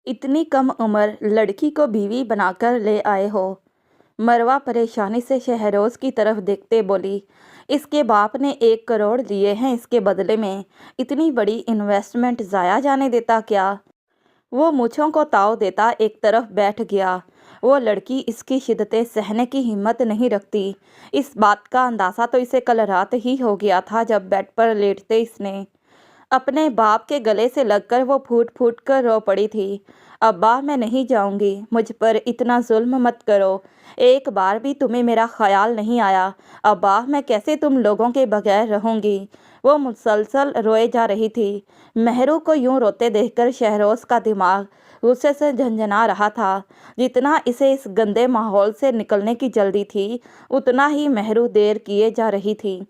इतनी कम उम्र लड़की को बीवी बनाकर ले आए हो। मरवा परेशानी से शहरोज की तरफ देखते बोली, इसके बाप ने 1 करोड़ दिए हैं, इसके बदले में इतनी बड़ी इन्वेस्टमेंट ज़ाया जाने देता क्या? वो मूँछों को ताव देता एक तरफ बैठ गया। वो लड़की इसकी शिद्दतें सहने की हिम्मत नहीं रखती। इस बात का अंदाज़ा तो इसे कल रात ही हो गया था, जब बेड पर लेटते इसने अपने बाप के गले से लगकर वो फूट फूट कर रो पड़ी थी। अब्बा, मैं नहीं जाऊंगी, मुझ पर इतना जुल्म मत करो। एक बार भी तुम्हें मेरा ख्याल नहीं आया? अब्बा, मैं कैसे तुम लोगों के बगैर रहूंगी? वो मुसलसल रोए जा रही थी। मेहरू को यूं रोते देखकर शहरोज का दिमाग गुस्से से झंझना रहा था। जितना इसे इस गंदे माहौल से निकलने की जल्दी थी, उतना ही मेहरू देर किए जा रही थी।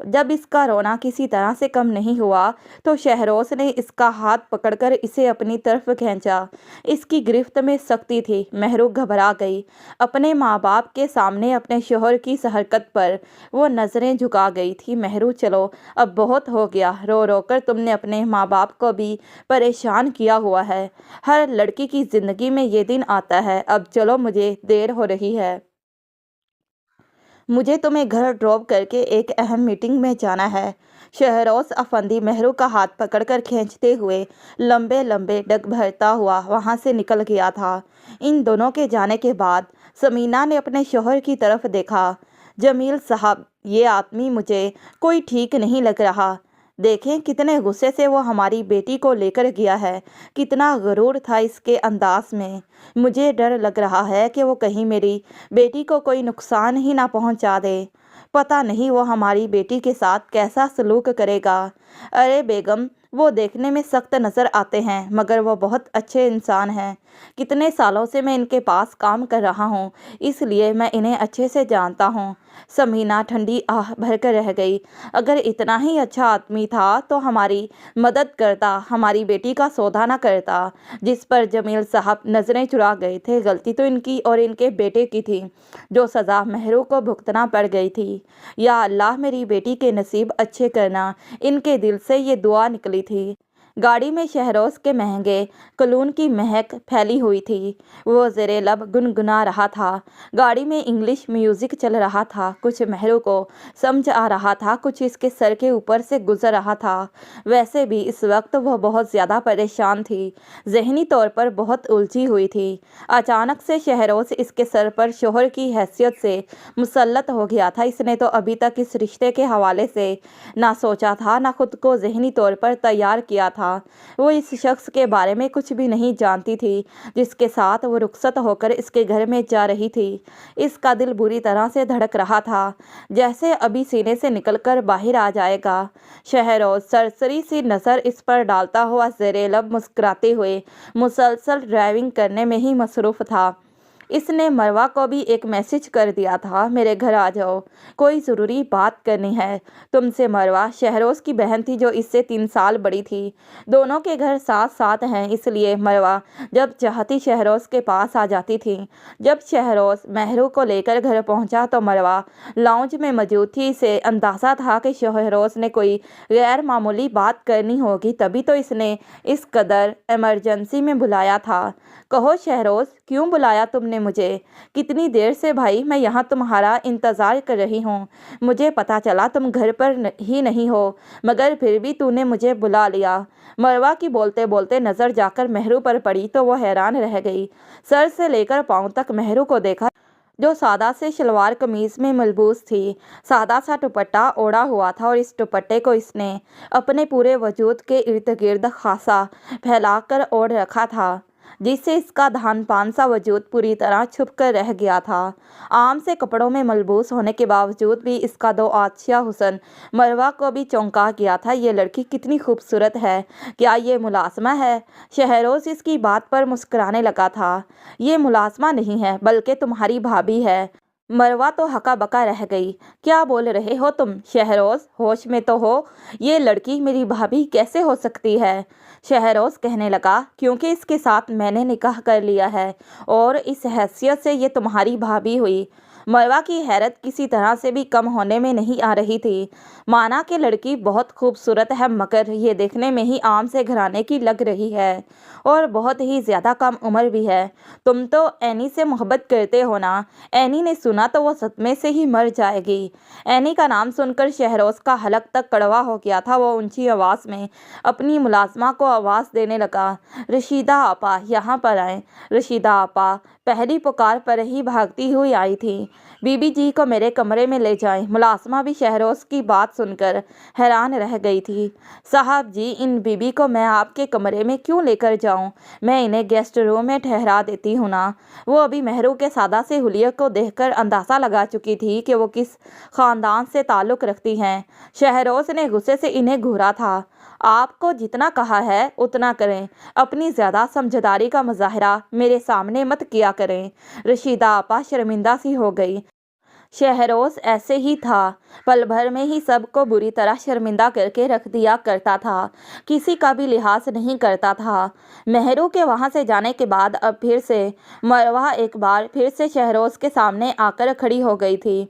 जब इसका रोना किसी तरह से कम नहीं हुआ, तो शहरोज ने इसका हाथ पकड़कर इसे अपनी तरफ खींचा। इसकी गिरफ्त में सख्ती थी। मेहरू घबरा गई। अपने माँ बाप के सामने अपने शोहर की इस हरकत पर वो नज़रें झुका गई थी। मेहरू, चलो, अब बहुत हो गया। रो रो कर तुमने अपने माँ बाप को भी परेशान किया हुआ है। हर लड़की की ज़िंदगी में ये दिन आता है। अब चलो, मुझे देर हो रही है। मुझे तुम्हें घर ड्रॉप करके एक अहम मीटिंग में जाना है। शहरोज अफंदी मेहरू का हाथ पकड़कर खींचते हुए लंबे लंबे डग भरता हुआ वहां से निकल गया था। इन दोनों के जाने के बाद समीना ने अपने शोहर की तरफ देखा। जमील साहब, ये आदमी मुझे कोई ठीक नहीं लग रहा। देखें कितने गुस्से से वो हमारी बेटी को लेकर गया है। कितना गरूर था इसके अंदाज में। मुझे डर लग रहा है कि वो कहीं मेरी बेटी को कोई नुकसान ही ना पहुंचा दे। पता नहीं वो हमारी बेटी के साथ कैसा सलूक करेगा। अरे बेगम, वो देखने में सख्त नज़र आते हैं, मगर वो बहुत अच्छे इंसान हैं। कितने सालों से मैं इनके पास काम कर रहा हूँ, इसलिए मैं इन्हें अच्छे से जानता हूँ। समीना ठंडी आह भरकर रह गई। अगर इतना ही अच्छा आदमी था तो हमारी मदद करता, हमारी बेटी का सौदा ना करता। जिस पर जमील साहब नज़रें चुरा गए थे। गलती तो इनकी और इनके बेटे की थी। जो सज़ा मेहरू को भुगतना पड़ गई थी। या अल्लाह, मेरी बेटी के नसीब अच्छे करना। इनके दिल से ये दुआ निकली थी। गाड़ी में शहरोज के महंगे कलून की महक फैली हुई थी। वो ज़ेरे लब गुनगुना रहा था। गाड़ी में इंग्लिश म्यूज़िक चल रहा था। कुछ मेहरू को समझ आ रहा था, कुछ इसके सर के ऊपर से गुजर रहा था। वैसे भी इस वक्त वह बहुत ज़्यादा परेशान थी। जहनी तौर पर बहुत उलझी हुई थी। अचानक से शहरोज इसके सर पर शोहर की हैसियत से मुसल्लत हो गया था। इसने तो अभी तक इस रिश्ते के हवाले से ना सोचा था, ना खुद को जहनी तौर पर तैयार किया था। वो इस शख्स के बारे में कुछ भी नहीं जानती थी, जिसके साथ वो रुखसत होकर इसके घर में जा रही थी। इसका दिल बुरी तरह से धड़क रहा था, जैसे अभी सीने से निकलकर बाहर आ जाएगा। शहरोज सरसरी सी नज़र इस पर डालता हुआ ज़ेरे लब मुस्कुराते हुए मुसलसल ड्राइविंग करने में ही मसरूफ़ था। इसने मरवा को भी एक मैसेज कर दिया था, मेरे घर आ जाओ, कोई ज़रूरी बात करनी है तुमसे। मरवा शहरोज की बहन थी, जो इससे 3 साल बड़ी थी। दोनों के घर साथ साथ हैं, इसलिए मरवा जब चाहती शहरोज के पास आ जाती थी। जब शहरोज मेहरू को लेकर घर पहुंचा तो मरवा लाउंज में मौजूद थी। इसे अंदाज़ा था कि शहरोज ने कोई गैर मामूली बात करनी होगी, तभी तो इसने इस कदर इमरजेंसी में बुलाया था। कहो शहरोज, क्यों बुलाया तुमने मुझे? कितनी देर से भाई मैं यहाँ तुम्हारा इंतज़ार कर रही हूँ। मुझे पता चला तुम घर पर ही नहीं हो, मगर फिर भी तूने मुझे बुला लिया। मरवा की बोलते बोलते नज़र जाकर मेहरू पर पड़ी तो वो हैरान रह गई। सर से लेकर पाँव तक मेहरू को देखा, जो सादा से शलवार कमीज़ में मलबूस थी। सादा सा दुपट्टा ओढ़ा हुआ था और इस दुपट्टे को इसने अपने पूरे वजूद के इर्द गिर्द खासा फैलाकर ओढ़ रखा था, जिससे इसका धान पान सा वजूद पूरी तरह छुप कर रह गया था। आम से कपड़ों में मलबूस होने के बावजूद भी इसका दो आछिया हुस्न मरवा को भी चौंका गया था। ये लड़की कितनी खूबसूरत है, क्या ये मुलाजमा है? शहरोज इसकी बात पर मुस्कुराने लगा था। ये मुलाजमा नहीं है, बल्कि तुम्हारी भाभी है। मरवा तो हका बका रह गई। क्या बोल रहे हो तुम? शहरोज, होश में तो हो। ये लड़की मेरी भाभी कैसे हो सकती है? शहरोज कहने लगा, क्योंकि इसके साथ मैंने निकाह कर लिया है और इस हैसियत से ये तुम्हारी भाभी हुई। मरवा की हैरत किसी तरह से भी कम होने में नहीं आ रही थी। माना कि लड़की बहुत खूबसूरत है, मगर ये देखने में ही आम से घराने की लग रही है और बहुत ही ज़्यादा कम उम्र भी है। तुम तो एनी से मोहब्बत करते हो ना? एनी ने सुना तो वो सदमे से ही मर जाएगी। एनी का नाम सुनकर शहरोज़ का हलक तक कड़वा हो गया था। वो ऊंची आवाज़ में अपनी मुलाजमा को आवाज़ देने लगा, रशीदा आपा यहाँ पर आएँ। रशीदा आपा पहली पुकार पर ही भागती हुई आई थी। बीबी जी को मेरे कमरे में ले जाएं। मुलाजमा भी शहरोज़ की बात सुनकर हैरान रह गई थी। साहब जी, इन बीबी को मैं आपके कमरे में क्यों लेकर जाऊं? मैं इन्हें गेस्ट रूम में ठहरा देती हूँ ना। वो अभी मेहरू के सादा से हुलिया को देखकर अंदाज़ा लगा चुकी थी कि वो किस ख़ानदान से ताल्लुक़ रखती हैं। शहरोज़ ने गुस्से से इन्हें घूरा था। आपको जितना कहा है उतना करें, अपनी ज़्यादा समझदारी का मुजाहरा मेरे सामने मत किया करें। रशीदा आपा शर्मिंदा सी हो गई। शहरोज़ ऐसे ही था, पल भर में ही सबको बुरी तरह शर्मिंदा करके रख दिया करता था, किसी का भी लिहाज नहीं करता था। मेहरू के वहाँ से जाने के बाद अब फिर से मरवा एक बार फिर से शहरोज़ के सामने आकर खड़ी हो गई थी।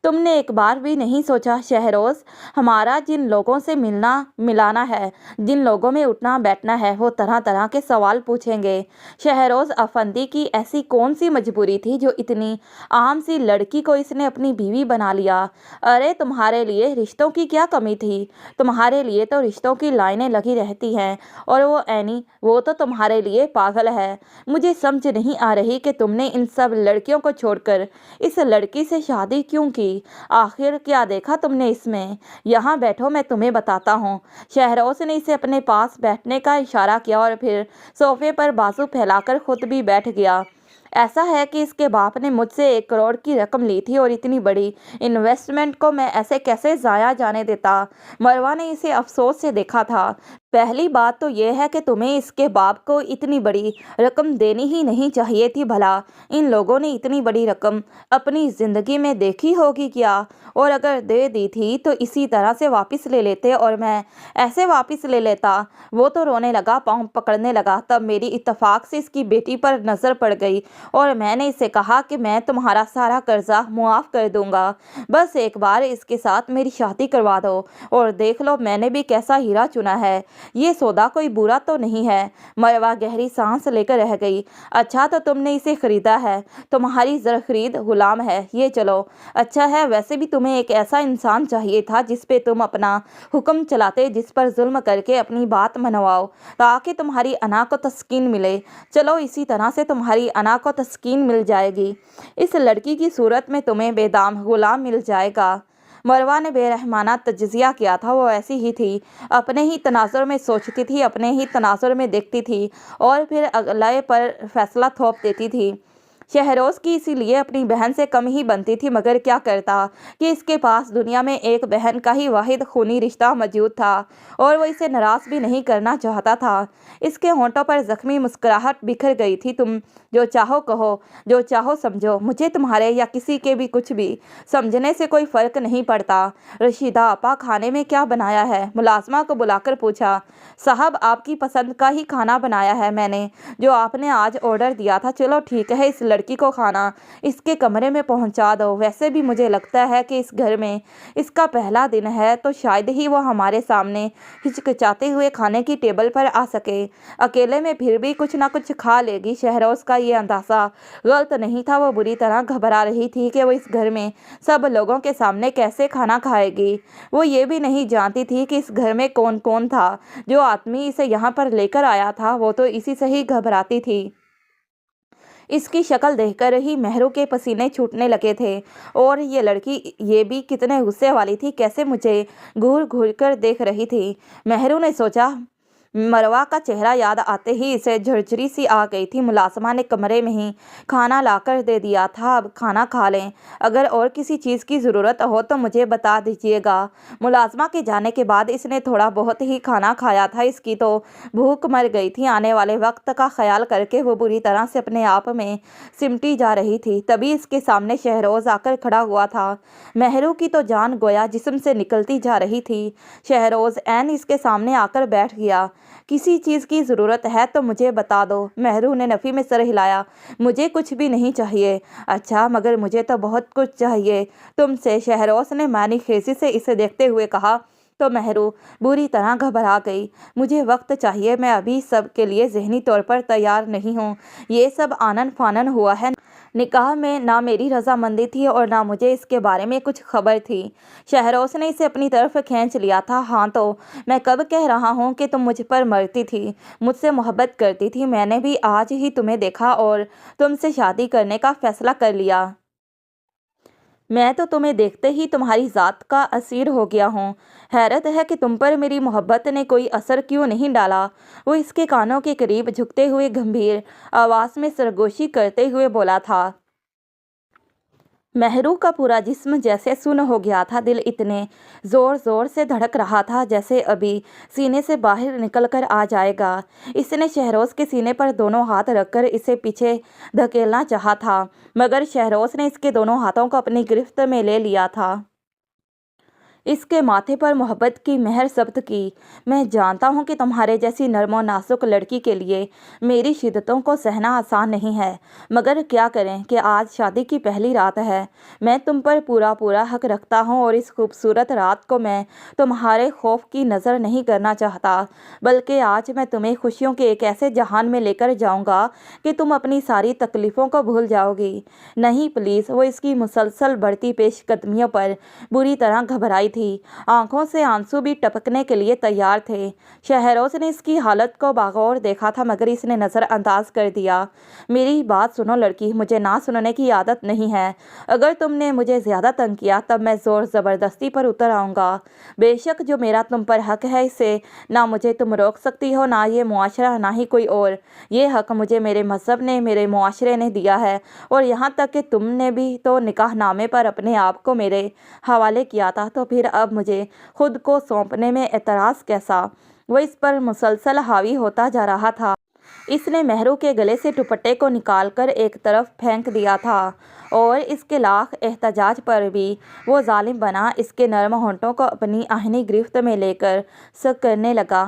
तुमने एक बार भी नहीं सोचा शहरोज़, हमारा जिन लोगों से मिलना मिलाना है, जिन लोगों में उठना बैठना है, वो तरह तरह के सवाल पूछेंगे। शहरोज़ अफंदी की ऐसी कौन सी मजबूरी थी जो इतनी आम सी लड़की को इसने अपनी बीवी बना लिया? अरे तुम्हारे लिए रिश्तों की क्या कमी थी? तुम्हारे लिए तो रिश्तों की लाइनें लगी रहती हैं। और वो एनी, वो तो तुम्हारे लिए पागल है। मुझे समझ नहीं आ रही कि तुमने इन सब लड़कियों को छोड़कर इस लड़की से शादी क्यों की? आखिर क्या देखा तुमने इसमें? यहाँ बैठो, मैं तुम्हें बताता हूँ। शहरोज़ ने इसे अपने पास बैठने का इशारा किया और फिर सोफे पर बाजू फैलाकर खुद भी बैठ गया। ऐसा है कि इसके बाप ने मुझसे 1 करोड़ की रकम ली थी और इतनी बड़ी इन्वेस्टमेंट को मैं ऐसे कैसे ज़ाया जाने देता? मरवा ने इसे अफसोस से देखा था। पहली बात तो यह है कि तुम्हें इसके बाप को इतनी बड़ी रकम देनी ही नहीं चाहिए थी। भला इन लोगों ने इतनी बड़ी रकम अपनी ज़िंदगी में देखी होगी क्या? और अगर दे दी थी तो इसी तरह से वापस ले लेते और मैं ऐसे वापस ले लेता। वो तो रोने लगा, पाँव पकड़ने लगा। तब मेरी इत्तेफाक से इसकी बेटी पर नज़र पड़ गई और मैंने इसे कहा कि मैं तुम्हारा सारा कर्जा मुआफ़ कर दूंगा, बस एक बार इसके साथ मेरी शादी करवा दो और देख लो मैंने भी कैसा हीरा चुना है। ये सौदा कोई बुरा तो नहीं है। मरवा गहरी सांस लेकर रह गई। अच्छा, तो तुमने इसे खरीदा है? तुम्हारी ज़र खरीद गुलाम है। ये चलो, अच्छा है, वैसे भी तुम्हें एक ऐसा इंसान चाहिए था जिस पे तुम अपना हुक्म चलाते, जिस पर जुल्म करके अपनी बात मनवाओ ताकि तुम्हारी अना को तस्कीन मिले। चलो, इसी तरह से तुम्हारी अना को तस्कीन मिल जाएगी। इस लड़की की सूरत में तुम्हें बेदाम गुलाम मिल जाएगा। मरवा ने बेरहमाना तजिज़िया किया था। वो ऐसी ही थी, अपने ही तनाजुर में सोचती थी, अपने ही तनाजुर में देखती थी और फिर अगले पर फैसला थोप देती थी। शहरोज़ की इसीलिए अपनी बहन से कम ही बनती थी, मगर क्या करता कि इसके पास दुनिया में एक बहन का ही वाहिद खूनी रिश्ता मौजूद था और वो इसे नाराज़ भी नहीं करना चाहता था। इसके होंठों पर ज़ख्मी मुस्कुराहट बिखर गई थी। तुम जो चाहो कहो, जो चाहो समझो, मुझे तुम्हारे या किसी के भी कुछ भी समझने से कोई फ़र्क नहीं पड़ता। रशीदा आपा, खाने में क्या बनाया है? मुलाजमा को बुलाकर पूछा। साहब, आपकी पसंद का ही खाना बनाया है मैंने, जो आपने आज ऑर्डर दिया था। चलो ठीक है, इस लड़की को खाना इसके कमरे में पहुंचा दो। वैसे भी मुझे लगता है कि इस घर में इसका पहला दिन है, तो शायद ही वो हमारे सामने हिचकिचाते हुए खाने की टेबल पर आ सके। अकेले में फिर भी कुछ ना कुछ खा लेगी। शहरोज़ का ये अंदाज़ा गलत नहीं था। वो बुरी तरह घबरा रही थी कि वो इस घर में सब लोगों के सामने कैसे खाना खाएगी। वो ये भी नहीं जानती थी कि इस घर में कौन कौन था। जो आदमी इसे यहाँ पर लेकर आया था वो तो इसी से ही घबराती थी। इसकी शक्ल देखकर ही मेहरू के पसीने छूटने लगे थे। और ये लड़की ये भी कितने गुस्से वाली थी, कैसे मुझे घूर घूर कर देख रही थी। मेहरू ने सोचा। मरवा का चेहरा याद आते ही इसे झरझरी सी आ गई थी। मुलाजमा ने कमरे में ही खाना लाकर दे दिया था। अब खाना खा लें, अगर और किसी चीज़ की ज़रूरत हो तो मुझे बता दीजिएगा। मुलाजमा के जाने के बाद इसने थोड़ा बहुत ही खाना खाया था। इसकी तो भूख मर गई थी। आने वाले वक्त का ख्याल करके वो बुरी तरह से अपने आप में सिमटी जा रही थी। तभी इसके सामने शहरोज़ आकर खड़ा हुआ था। मेहरू की तो जान गोया जिस्म से निकलती जा रही थी। शहरोज़ ऐन इसके सामने आकर बैठ गया। کسی چیز کی ضرورت ہے تو مجھے بتا دو۔ مہرو نے نفی میں سر ہلایا۔ مجھے کچھ بھی نہیں چاہیے۔ اچھا مگر مجھے تو بہت کچھ چاہیے تم سے، شہروز نے معنی خیزی سے اسے دیکھتے ہوئے کہا۔ تو مہرو بری طرح گھبرا گئی۔ مجھے وقت چاہیے، میں ابھی سب کے لیے ذہنی طور پر تیار نہیں ہوں۔ یہ سب آنن فانن ہوا ہے۔ نکاح میں نہ میری رضامندی تھی اور نہ مجھے اس کے بارے میں کچھ خبر تھی۔ شہروز نے اسے اپنی طرف کھینچ لیا تھا۔ ہاں تو میں کب کہہ رہا ہوں کہ تم مجھ پر مرتی تھی، مجھ سے محبت کرتی تھی۔ میں نے بھی آج ہی تمہیں دیکھا اور تم سے شادی کرنے کا فیصلہ کر لیا۔ میں تو تمہیں دیکھتے ہی تمہاری ذات کا اسیر ہو گیا ہوں۔ حیرت ہے کہ تم پر میری محبت نے کوئی اثر کیوں نہیں ڈالا۔ وہ اس کے کانوں کے قریب جھکتے ہوئے گمبھیر آواز میں سرگوشی کرتے ہوئے بولا تھا۔ مہرو کا پورا جسم جیسے سن ہو گیا تھا۔ دل اتنے زور زور سے دھڑک رہا تھا جیسے ابھی سینے سے باہر نکل کر آ جائے گا۔ اس نے شہروز کے سینے پر دونوں ہاتھ رکھ کر اسے پیچھے دھکیلنا چاہا تھا، مگر شہروز نے اس کے دونوں ہاتھوں کو اپنی گرفت میں لے لیا تھا۔ اس کے ماتھے پر محبت کی مہر ثبت کی۔ میں جانتا ہوں کہ تمہارے جیسی نرم و نازک لڑکی کے لیے میری شدتوں کو سہنا آسان نہیں ہے، مگر کیا کریں کہ آج شادی کی پہلی رات ہے۔ میں تم پر پورا حق رکھتا ہوں اور اس خوبصورت رات کو میں تمہارے خوف کی نظر نہیں کرنا چاہتا، بلکہ آج میں تمہیں خوشیوں کے ایک ایسے جہان میں لے کر جاؤں گا کہ تم اپنی ساری تکلیفوں کو بھول جاؤ گی۔ نہیں پلیز۔ وہ اس کی مسلسل بڑھتی پیش قدمیوں پر بری طرح گھبرائی تھی۔ آنکھوں سے آنسو بھی ٹپکنے کے لیے تیار تھے۔ شہروز نے اس کی حالت کو باغور دیکھا تھا، مگر اس نے نظر انداز کر دیا۔ میری بات سنو لڑکی، مجھے نہ سننے کی عادت نہیں ہے۔ اگر تم نے مجھے زیادہ تنگ کیا تب میں زور زبردستی پر اتر آؤں گا۔ بے شک جو میرا تم پر حق ہے اسے نہ مجھے تم روک سکتی ہو، نہ یہ معاشرہ، نہ ہی کوئی اور۔ یہ حق مجھے میرے مذہب نے، میرے معاشرے نے دیا ہے، اور یہاں تک کہ تم نے بھی تو نکاح نامے پر اپنے آپ کو میرے حوالے کیا تھا، تو پھر اب مجھے خود کو سونپنے میں اعتراض کیسا؟ وہ اس پر مسلسل حاوی ہوتا جا رہا تھا۔ اس نے مہرو کے گلے سے دوپٹے کو نکال کر ایک طرف پھینک دیا تھا اور اس کے لاکھ احتجاج پر بھی وہ ظالم بنا اس کے نرم ہونٹوں کو اپنی آہنی گرفت میں لے کر سک کرنے لگا،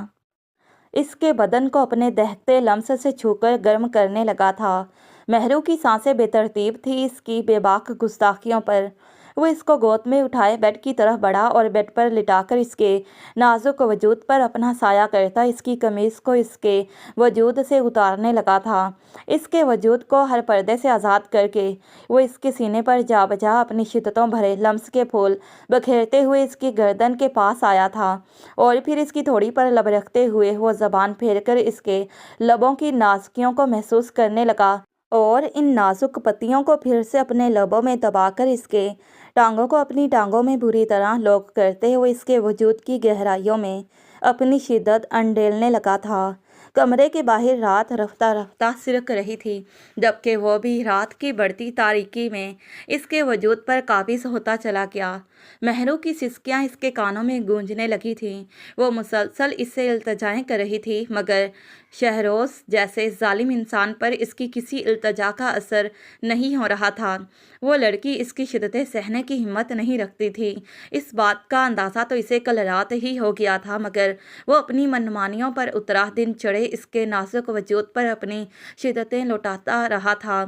اس کے بدن کو اپنے دہکتے لمس سے چھو کر گرم کرنے لگا تھا۔ مہرو کی سانسیں بے ترتیب تھیں اس کی بے باک گستاخیوں پر۔ وہ اس کو گود میں اٹھائے بیڈ کی طرف بڑھا اور بیڈ پر لٹا کر اس کے نازک وجود پر اپنا سایہ کرتا اس کی قمیض کو اس کے وجود سے اتارنے لگا تھا۔ اس کے وجود کو ہر پردے سے آزاد کر کے وہ اس کے سینے پر جا بجا اپنی شدتوں بھرے لمس کے پھول بکھیرتے ہوئے اس کی گردن کے پاس آیا تھا، اور پھر اس کی تھوڑی پر لب رکھتے ہوئے وہ زبان پھیر کر اس کے لبوں کی نازکیوں کو محسوس کرنے لگا اور ان نازک پتیوں کو پھر سے اپنے لبوں میں دبا کر اس کے ٹانگوں کو اپنی ٹانگوں میں بری طرح لوک کرتے ہوئے اس کے وجود کی گہرائیوں میں اپنی شدت انڈیلنے لگا تھا۔ کمرے کے باہر رات رفتہ رفتہ سرک رہی تھی، جبکہ وہ بھی رات کی بڑھتی تاریکی میں اس کے وجود پر قابض ہوتا چلا گیا۔ مہرو کی سسکیاں اس کے کانوں میں گونجنے لگی تھیں۔ وہ مسلسل اس سے التجائیں کر رہی تھی، مگر شہروز جیسے ظالم انسان پر اس کی کسی التجا کا اثر نہیں ہو رہا تھا۔ وہ لڑکی اس کی شدتیں سہنے کی ہمت نہیں رکھتی تھی۔ اس بات کا اندازہ تو اسے کل رات ہی ہو گیا تھا، مگر وہ اپنی منمانیوں پر اترا دن چڑھے اس کے نازک وجود پر اپنی شدتیں لوٹاتا رہا تھا۔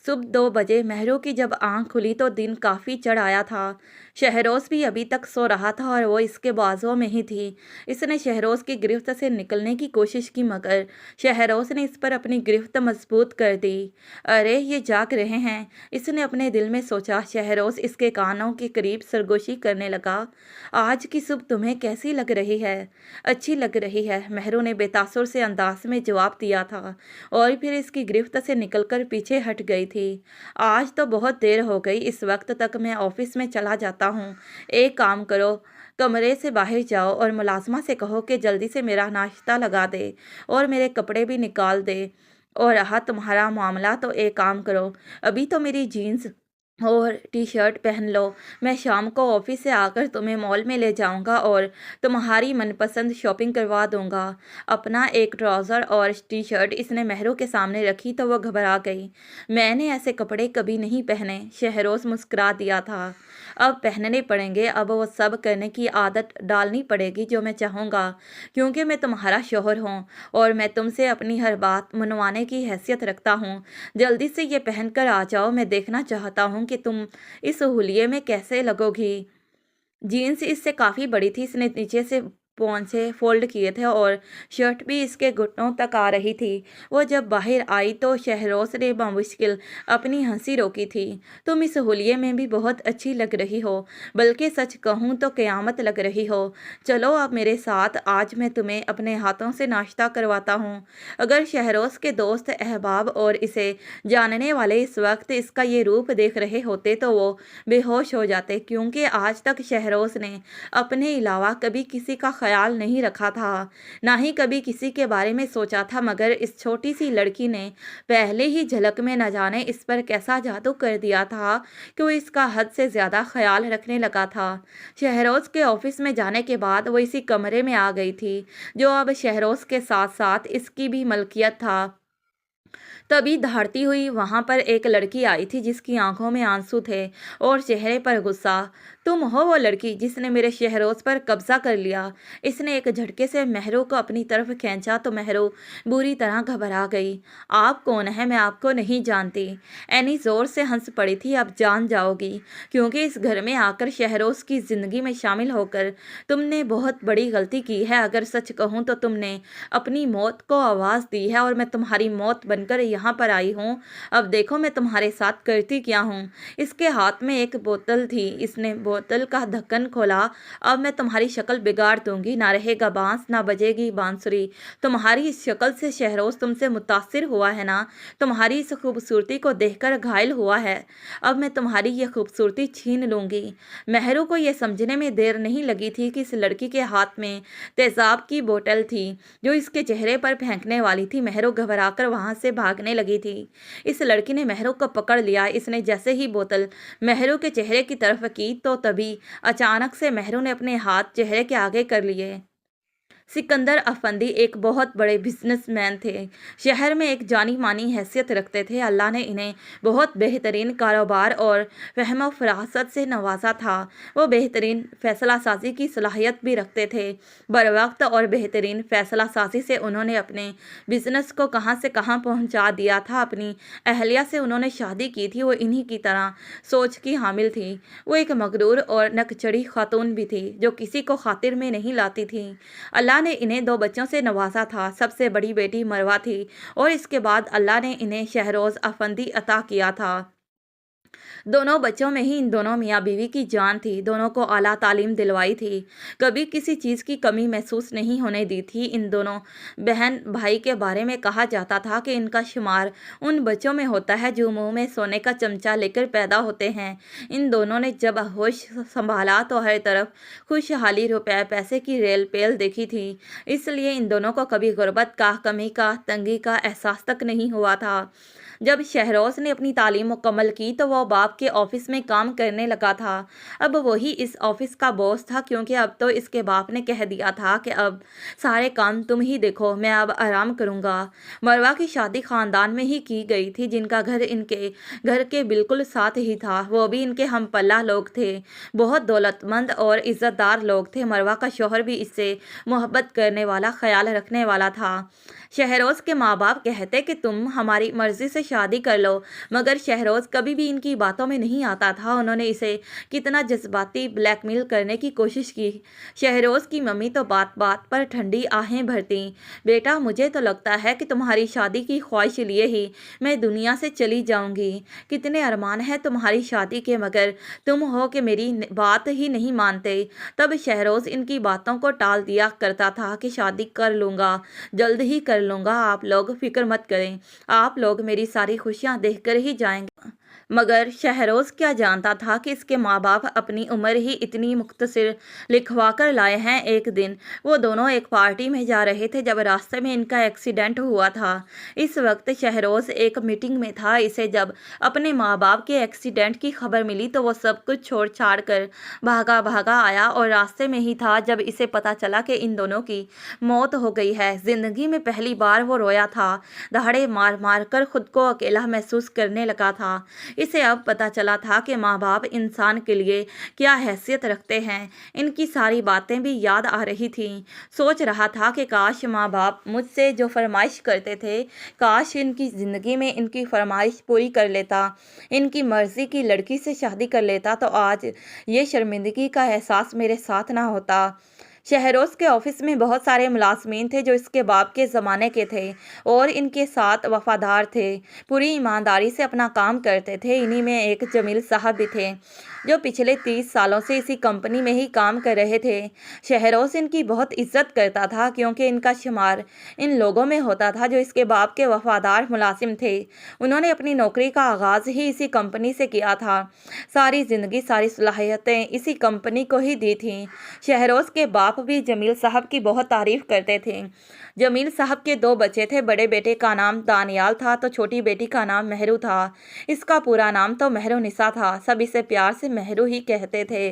صبح 2 بجے مہرو کی جب آنکھ کھلی تو دن کافی چڑھ آیا تھا۔ شہروز بھی ابھی تک سو رہا تھا اور وہ اس کے بازوؤں میں ہی تھی۔ اس نے شہروز کی گرفت سے نکلنے کی کوشش کی، مگر شہروز نے اس پر اپنی گرفت مضبوط کر دی۔ ارے یہ جاگ رہے ہیں، اس نے اپنے دل میں سوچا۔ شہروز اس کے کانوں کے قریب سرگوشی کرنے لگا۔ آج کی صبح تمہیں کیسی لگ رہی ہے؟ اچھی لگ رہی ہے، مہرو نے بے تاثر سے انداز میں جواب دیا تھا، اور پھر اس کی گرفت سے نکل کر پیچھے ہٹ گئی تھی۔ آج تو بہت دیر ہو گئی، اس وقت تک میں آفس میں چلا جاتا ہوں۔ ایک کام کرو، کمرے سے باہر جاؤ اور ملازمہ سے کہو کہ جلدی سے میرا ناشتہ لگا دے اور میرے کپڑے بھی نکال دے، اور رہا تمہارا معاملہ تو ایک کام کرو، ابھی تو میری جینز और टी शर्ट पहन लो। मैं शाम को ऑफिस से आकर तुम्हें मॉल में ले जाऊंगा और तुम्हारी मनपसंद शॉपिंग करवा दूंगा। अपना एक ट्राउज़र और टी शर्ट इसने मेहरू के सामने रखी तो वह घबरा गई। मैंने ऐसे कपड़े कभी नहीं पहने, शहरोज मुस्कुरा दिया था। अब पहनने पड़ेंगे, अब वो सब करने की आदत डालनी पड़ेगी जो मैं चाहूँगा, क्योंकि मैं तुम्हारा शौहर हूँ और मैं तुमसे अपनी हर बात मनवाने की हैसियत रखता हूँ। जल्दी से ये पहन कर आ जाओ, मैं देखना चाहता हूँ कि तुम इस हुलिये में कैसे लगोगी। जीन्स इससे काफ़ी बड़ी थी, इसने नीचे से पोंछे फोल्ड किए थे और शर्ट भी इसके घुटनों तक आ रही थी। वो जब बाहर आई तो शहरोज ने बामुश्किल अपनी हंसी रोकी थी। तुम इस होलिये में भी बहुत अच्छी लग रही हो, बल्कि सच कहूँ तो क़यामत लग रही हो। चलो अब मेरे साथ, आज मैं तुम्हें अपने हाथों से नाश्ता करवाता हूँ। अगर शहरोज के दोस्त अहबाब और इसे जानने वाले इस वक्त इसका ये रूप देख रहे होते तो वो बेहोश हो जाते, क्योंकि आज तक शहरोज ने अपने अलावा कभी किसी का ख्याल नहीं रखा था, ना ही कभी किसी के बारे में सोचा था। मगर इस छोटी सी लड़की ने पहले ही झलक में न जाने इस पर कैसा जादू कर दिया था कि वो इसका हद से ज़्यादा ख्याल रखने लगा था। शहरोज के ऑफिस में जाने के बाद वो इसी कमरे में आ गई थी, जो अब शहरोज के साथ साथ इसकी भी मलकियत था। तभी दहाड़ती हुई वहां पर एक लड़की आई थी जिसकी आंखों में आंसू थे और चेहरे पर गुस्सा। तुम हो वो लड़की जिसने मेरे शहरोज पर कब्जा कर लिया। इसने एक झटके से मेहरू को अपनी तरफ खींचा तो मेहरू बुरी तरह घबरा गई। आप कौन है? मैं आपको नहीं जानती। एनी जोर से हंस पड़ी थी। अब जान जाओगी, क्योंकि इस घर में आकर शहरोज की जिंदगी में शामिल होकर तुमने बहुत बड़ी गलती की है। अगर सच कहूँ तो तुमने अपनी मौत को आवाज़ दी है और मैं तुम्हारी मौत बनकर यहाँ पर आई हूँ। अब देखो मैं तुम्हारे साथ करती क्या हूँ। इसके हाथ में एक बोतल थी, इसने बोतल का ढक्कन खोला। अब मैं तुम्हारी शक्ल बिगाड़ दूंगी, ना रहेगा बांस ना बजेगी बांसुरी। तुम्हारी इस शक्ल से शहरोज तुमसे मुतासिर हुआ है ना, तुम्हारी इस खूबसूरती को देखकर घायल हुआ है। अब मैं तुम्हारी ये खूबसूरती छीन लूंगी। मेहरू को यह समझने में देर नहीं लगी थी कि इस लड़की के हाथ में तेजाब की बोतल थी जो इसके चेहरे पर फेंकने वाली थी। मेहरू घबराकर वहां से भागने लगी थी। इस लड़की ने मेहरू को पकड़ लिया। इसने जैसे ही बोतल मेहरू के चेहरे की तरफ की तो तभी अचानक से मेहरू ने अपने हाथ चेहरे के आगे कर लिए। सिकंदर अफंदी एक बहुत बड़े बिजनेसमैन थे, शहर में एक जानी मानी हैसियत रखते थे। अल्लाह ने इन्हें बहुत बेहतरीन कारोबार और फहम फरासत से नवाजा था। वो बेहतरीन फ़ैसला साजी की सलाहियत भी रखते थे। बर वक्त और बेहतरीन फ़ैसला साजी से उन्होंने अपने बिजनेस को कहाँ से कहाँ पहुँचा दिया था। अपनी अहलिया से उन्होंने शादी की थी, वो इन्हीं की तरह सोच की हामिल थी। वो एक मगरूर और नकचढ़ी खातून भी थी जो किसी को खातिर में नहीं लाती थी। अल्लाह ने इन्हें 2 बच्चों से नवाजा था। सबसे बड़ी बेटी मरवा थी और इसके बाद अल्लाह ने इन्हें शहरोज अफंदी अता किया था। दोनों बच्चों में ही इन दोनों मियाँ बीवी की जान थी। दोनों को आला तालीम दिलवाई थी, कभी किसी चीज़ की कमी महसूस नहीं होने दी थी। इन दोनों बहन भाई के बारे में कहा जाता था कि इनका शुमार उन बच्चों में होता है जो मुंह में सोने का चमचा लेकर पैदा होते हैं। इन दोनों ने जब होश संभाला तो हर तरफ खुशहाली, रुपए पैसे की रेल पेल देखी थी। इसलिए इन दोनों को कभी गुर्बत का, कमी का, तंगी का एहसास तक नहीं हुआ था। जब शहरोज ने अपनी तालीम मुकम्मल की तो वह बाप के ऑफिस में काम करने लगा था। अब वही इस ऑफिस का बॉस था, क्योंकि अब तो इसके बाप ने कह दिया था कि अब सारे काम तुम ही देखो, मैं अब आराम करूँगा। मरवा की शादी ख़ानदान में ही की गई थी, जिनका घर इनके घर के बिल्कुल साथ ही था। वो भी इनके हम पल्ला लोग थे, बहुत दौलतमंद और इज़्ज़तदार लोग थे। मरवा का शौहर भी इससे मोहब्बत करने वाला, ख्याल रखने वाला था। शहरोज के माँ बाप कहते कि तुम हमारी मर्जी से शादी कर लो, मगर शहरोज कभी भी इनकी बातों में नहीं आता था। उन्होंने इसे कितना जज्बाती ब्लैकमेल करने की कोशिश की। शहरोज की मम्मी तो बात बात पर ठंडी आहें भरती। बेटा, मुझे तो लगता है कि तुम्हारी शादी की ख्वाहिश लिए ही मैं दुनिया से चली जाऊंगी। कितने अरमान है तुम्हारी शादी के, मगर तुम हो कि मेरी बात ही नहीं मानते। तब शहरोज इनकी बातों को टाल दिया करता था कि शादी कर लूँगा, जल्द ही कर लूँगा, आप लोग फिक्र मत करें, आप लोग मेरी सारी खुशियाँ देखकर ही जाएंगे। मगर शहरोज क्या जानता था कि इसके माँ बाप अपनी उम्र ही इतनी मुख्तसर लिखवा कर लाए हैं। एक दिन वो दोनों एक पार्टी में जा रहे थे जब रास्ते में इनका एक्सीडेंट हुआ था। इस वक्त शहरोज एक मीटिंग में था। इसे जब अपने माँ बाप के एक्सीडेंट की खबर मिली तो वो सब कुछ छोड़ छाड़ कर भागा भागा आया और रास्ते में ही था जब इसे पता चला कि इन दोनों की मौत हो गई है। जिंदगी में पहली बार वो रोया था, दहाड़े मार मार कर खुद को अकेला महसूस करने लगा था। इसे अब पता चला था कि माँ बाप इंसान के लिए क्या हैसियत रखते हैं। इनकी सारी बातें भी याद आ रही थीं। सोच रहा था कि काश माँ बाप मुझसे जो फरमाइश करते थे, काश इनकी ज़िंदगी में इनकी फरमाइश पूरी कर लेता, इनकी मर्ज़ी की लड़की से शादी कर लेता तो आज ये शर्मिंदगी का एहसास मेरे साथ ना होता। शहरोज के ऑफिस में बहुत सारे मुलाजमीन थे जो इसके बाप के ज़माने के थे और इनके साथ वफादार थे, पूरी ईमानदारी से अपना काम करते थे। इन्हीं में एक जमील साहब भी थे जो पिछले 30 सालों से इसी कंपनी में ही काम कर रहे थे। शहरोज इनकी बहुत इज्जत करता था क्योंकि इनका शुमार इन लोगों में होता था जो इसके बाप के वफादार मुलाजिम थे। उन्होंने अपनी नौकरी का आगाज़ ही इसी कंपनी से किया था। सारी ज़िंदगी सारी सलाहियतें इसी कंपनी को ही दी थीं। शहरोज के बाप भी जमील साहब की बहुत तारीफ करते थे। जमील साहब के 2 बच्चे थे। बड़े बेटे का नाम दानियाल था तो छोटी बेटी का नाम मेहरू था। इसका पूरा नाम तो मेहरुनिसा था, सब इसे प्यार से मेहरू ही कहते थे।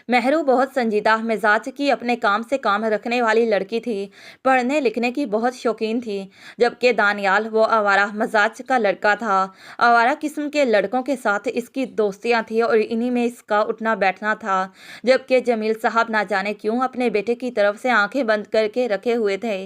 मेहरू बहुत संजीदा मिजाज की, अपने काम से काम रखने वाली लड़की थी। पढ़ने लिखने की बहुत शौकीन थी। जबकि दानियाल वो आवारा मिजाज का लड़का था। आवारा किस्म के लड़कों के साथ इसकी दोस्तियां थी और इन्हीं में इसका उठना बैठना था। जबकि जमील साहब ना जाने क्यों अपने बेटे की तरफ से आंखें बंद करके रखे हुए थे।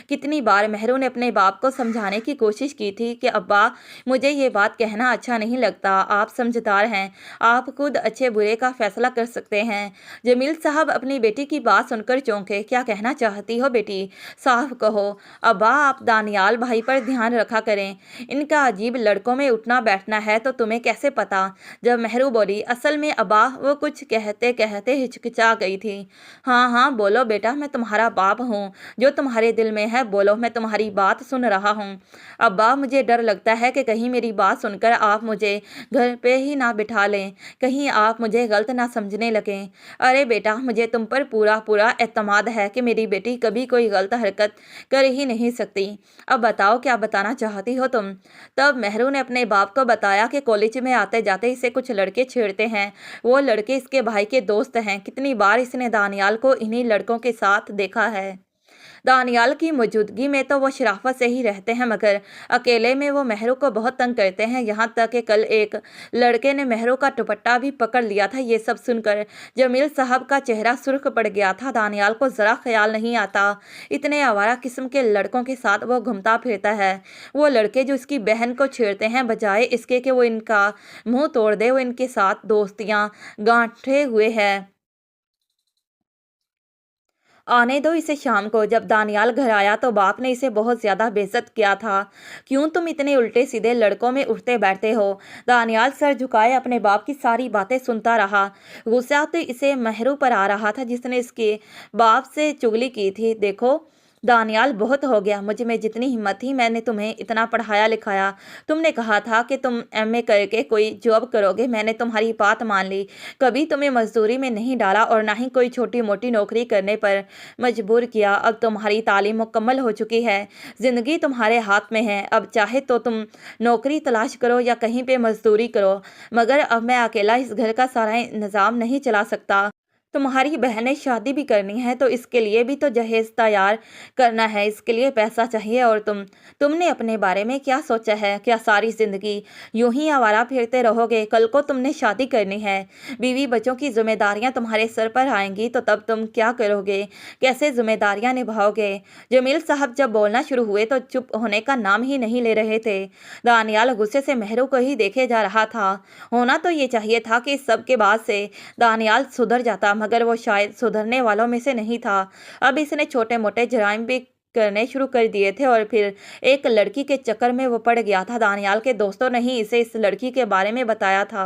कितनी बार मेहरू ने अपने बाप को समझाने की कोशिश की थी कि अब्बा, मुझे ये बात कहना अच्छा नहीं लगता, आप समझदार हैं, आप खुद अच्छे बुरे का फैसला कर सकते हैं। जमील साहब अपनी बेटी की बात सुनकर चौंके। क्या कहना चाहती हो बेटी, साफ कहो। अब्बा, आप दानियाल भाई पर ध्यान रखा करें, इनका अजीब लड़कों में उठना बैठना है तो तुम्हें कैसे पता। जब मेहरू बोली, असल में अब्बा, वो कुछ कहते कहते हिचकिचा गई थी। हाँ हाँ बोलो बेटा, मैं तुम्हारा बाप हूँ, जो तुम्हारे दिल में है बोलो, मैं तुम्हारी बात सुन रहा हूँ। अब्बा, मुझे डर लगता है कि कहीं मेरी बात सुनकर आप मुझे घर पे ही ना बिठा लें, कहीं आप मुझे गलत ना समझने लगें। अरे बेटा, मुझे तुम पर पूरा पूरा एतमाद है कि मेरी बेटी कभी कोई गलत हरकत कर ही नहीं सकती। अब बताओ क्या बताना चाहती हो तुम। तब मेहरू ने अपने बाप को बताया कि कॉलेज में आते जाते इसे कुछ लड़के छेड़ते हैं। वो लड़के इसके भाई के दोस्त हैं। कितनी बार इसने दानियाल को इन्हीं लड़कों के साथ देखा है। दानियाल की मौजूदगी में तो वो शराफत से ही रहते हैं मगर अकेले में वो मेहरू को बहुत तंग करते हैं। यहाँ तक कि कल एक लड़के ने मेहरू का दुपट्टा भी पकड़ लिया था। ये सब सुनकर जमील साहब का चेहरा सुर्ख पड़ गया था। दानियाल को ज़रा ख्याल नहीं आता इतने आवारा किस्म के लड़कों के साथ वो घूमता फिरता है। वो लड़के जो इसकी बहन को छेड़ते हैं, बजाय इसके कि वो इनका मुंह तोड़ दे, वो इनके साथ दोस्तियाँ गांठे हुए हैं। आने दो इसे शाम को। जब दानियाल घर आया तो बाप ने इसे बहुत ज़्यादा बेइज्जत किया था। क्यों तुम इतने उल्टे सीधे लड़कों में उठते बैठते हो। दानियाल सर झुकाए अपने बाप की सारी बातें सुनता रहा। गुस्सा तो इसे मेहरू पर आ रहा था जिसने इसके बाप से चुगली की थी। देखो दानियाल, बहुत हो गया, मुझ में जितनी हिम्मत थी मैंने तुम्हें इतना पढ़ाया लिखाया। तुमने कहा था कि तुम एमए करके कोई जॉब करोगे, मैंने तुम्हारी बात मान ली। कभी तुम्हें मजदूरी में नहीं डाला और ना ही कोई छोटी मोटी नौकरी करने पर मजबूर किया। अब तुम्हारी तालीम मुकम्मल हो चुकी है, ज़िंदगी तुम्हारे हाथ में है। अब चाहे तो तुम नौकरी तलाश करो या कहीं पे मजदूरी करो, मगर अब मैं अकेला इस घर का सारा निज़ाम नहीं चला सकता। तुम्हारी बहन ने शादी भी करनी है तो इसके लिए भी तो जहेज तैयार करना है, इसके लिए पैसा चाहिए। और तुमने अपने बारे में क्या सोचा है। क्या सारी ज़िंदगी यूं ही आवारा फिरते रहोगे। कल को तुमने शादी करनी है, बीवी बच्चों की जिम्मेदारियां तुम्हारे सर पर आएंगी तो तब तुम क्या करोगे, कैसे जिम्मेदारियां निभाओगे। जमील साहब जब बोलना शुरू हुए तो चुप होने का नाम ही नहीं ले रहे थे। दानियाल गुस्से से मेहरू को ही देखे जा रहा था। होना तो ये चाहिए था कि इस सब के बाद से दानियाल सुधर जाता, मगर वो शायद सुधरने वालों में से नहीं था। अब इसने छोटे मोटे जराइम भी करने शुरू कर दिए थे और फिर एक लड़की के चक्कर में वो पड़ गया था। दानियाल के दोस्तों ने ही इसे इस लड़की के बारे में बताया था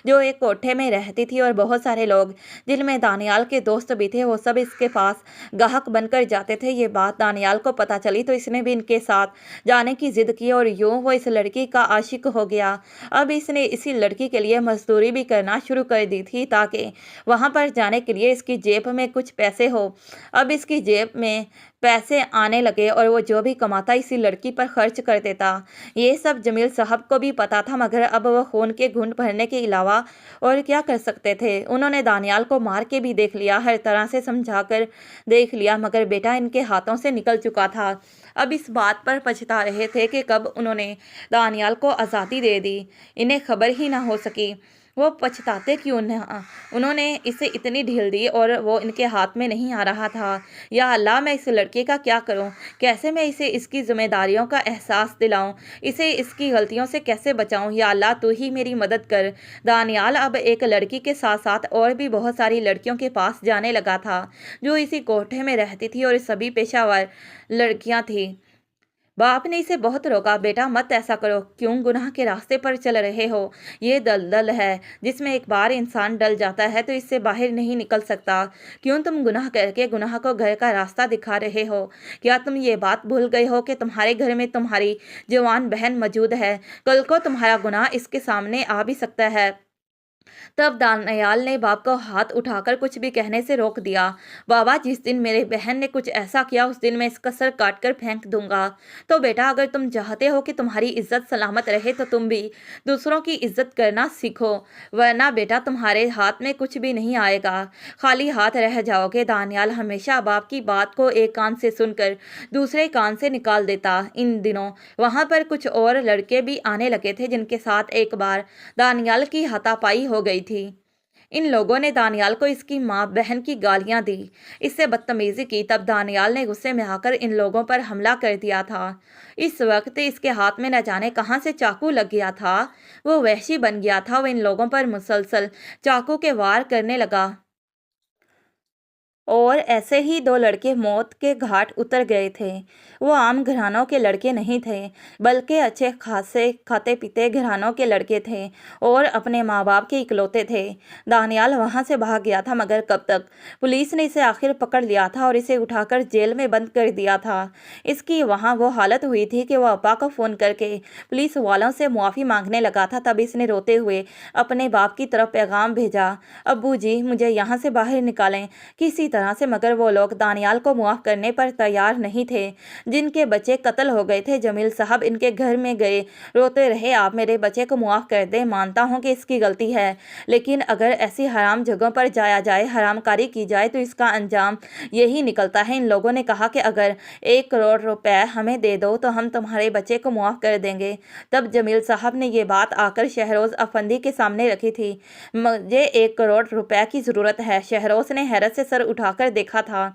जो एक कोठे में रहती थी, और बहुत सारे लोग जिनमें दानियाल के दोस्त भी थे वो सब इसके पास ग्राहक बनकर जाते थे। ये बात दानियाल को पता चली तो इसने भी इनके साथ जाने की जिद की और यूं वो इस लड़की का आशिक हो गया। अब इसने इसी लड़की के लिए मजदूरी भी करना शुरू कर दी थी ताकि वहां पर जाने के लिए इसकी जेब में कुछ पैसे हो। अब इसकी जेब में पैसे आने लगे और वो जो भी कमाता इसी लड़की पर खर्च कर देता। ये सब जमील साहब को भी पता था, मगर अब वो खून के घूंट भरने के अलावा और क्या कर सकते थे। उन्होंने दानियाल को मार के भी देख लिया, हर तरह से समझा कर देख लिया, मगर बेटा इनके हाथों से निकल चुका था। अब इस बात पर पछता रहे थे कि कब उन्होंने दानियाल को आज़ादी दे दी, इन्हें खबर ही ना हो सकी। वो पछताते क्यों ना, उन्होंने इसे इतनी ढील दी और वो इनके हाथ में नहीं आ रहा था। या अल्लाह, मैं इस लड़के का क्या करूं? कैसे मैं इसे इसकी जिम्मेदारियों का एहसास दिलाऊं? इसे इसकी गलतियों से कैसे बचाऊं? या अल्लाह, तू ही मेरी मदद कर। दानियाल अब एक लड़की के साथ साथ और भी बहुत सारी लड़कियों के पास जाने लगा था जो इसी कोठे में रहती थी, और सभी पेशावर लड़कियां थी। बाप ने इसे बहुत रोका, बेटा मत ऐसा करो, क्यों गुनाह के रास्ते पर चल रहे हो? ये दलदल है जिसमें एक बार इंसान डल जाता है तो इससे बाहर नहीं निकल सकता। क्यों तुम गुनाह करके गुनाह को घर का रास्ता दिखा रहे हो? क्या तुम ये बात भूल गए हो कि तुम्हारे घर में तुम्हारी जवान बहन मौजूद है? कल को तुम्हारा गुनाह इसके सामने आ भी सकता है। तब दानियाल ने बाप को हाथ उठाकर कुछ भी कहने से रोक दिया। बाबा, जिस दिन मेरे बहन ने कुछ ऐसा किया उस दिन मैं इसका सर काट कर फेंक दूंगा। तो बेटा, अगर तुम चाहते हो कि तुम्हारी इज्जत सलामत रहे तो तुम भी दूसरों की इज्जत करना सीखो, वरना बेटा तुम्हारे हाथ में कुछ भी नहीं आएगा, खाली हाथ रह जाओगे। दानियाल हमेशा बाप की बात को एक कान से सुनकर दूसरे कान से निकाल देता। इन दिनों वहां पर कुछ और लड़के भी आने लगे थे जिनके साथ एक बार दानियाल की हाथापाई हो गई थी। इन लोगों ने दानियाल को इसकी माँ बहन की गालियां दी, इससे बदतमीजी की। तब दानियाल ने गुस्से में आकर इन लोगों पर हमला कर दिया था। इस वक्त इसके हाथ में न जाने कहां से चाकू लग गया था, वो वहशी बन गया था। वो इन लोगों पर मुसलसल चाकू के वार करने लगा और ऐसे ही दो लड़के मौत के घाट उतर गए थे। वो आम घरानों के लड़के नहीं थे, बल्कि अच्छे खासे खाते पीते घरानों के लड़के थे और अपने माँ बाप के इकलौते थे। दानियाल वहाँ से भाग गया था, मगर कब तक? पुलिस ने इसे आखिर पकड़ लिया था और इसे उठाकर जेल में बंद कर दिया था। इसकी वहाँ वो हालत हुई थी कि वह अब्बा को फ़ोन करके पुलिस वालों से मुआफ़ी मांगने लगा था। तब इसने रोते हुए अपने बाप की तरफ पैगाम भेजा, अब्बू जी, मुझे यहाँ से बाहर निकालें किसी तरह से। मगर वो लोग दानियाल को मुआफ करने पर तैयार नहीं थे। जिनके बच्चे कत्ल हो गए थे, जमील साहब इनके घर में गए, रोते रहे, आप मेरे बच्चे को मुआफ कर दें, मानता हूँ कि इसकी गलती है, लेकिन अगर ऐसी हराम जगहों पर जाया जाए, हरामकारी की जाए तो इसका अंजाम यही निकलता है। इन लोगों ने कहा कि अगर 1 करोड़ रुपए हमें दे दो तो हम तुम्हारे बच्चे को मुआफ कर देंगे। तब जमील साहब ने ये बात आकर शहरोज अफंदी के सामने रखी थी। मुझे 1 करोड़ रुपए की ज़रूरत है। शहरोज ने हैरत से सर उठाकर देखा था।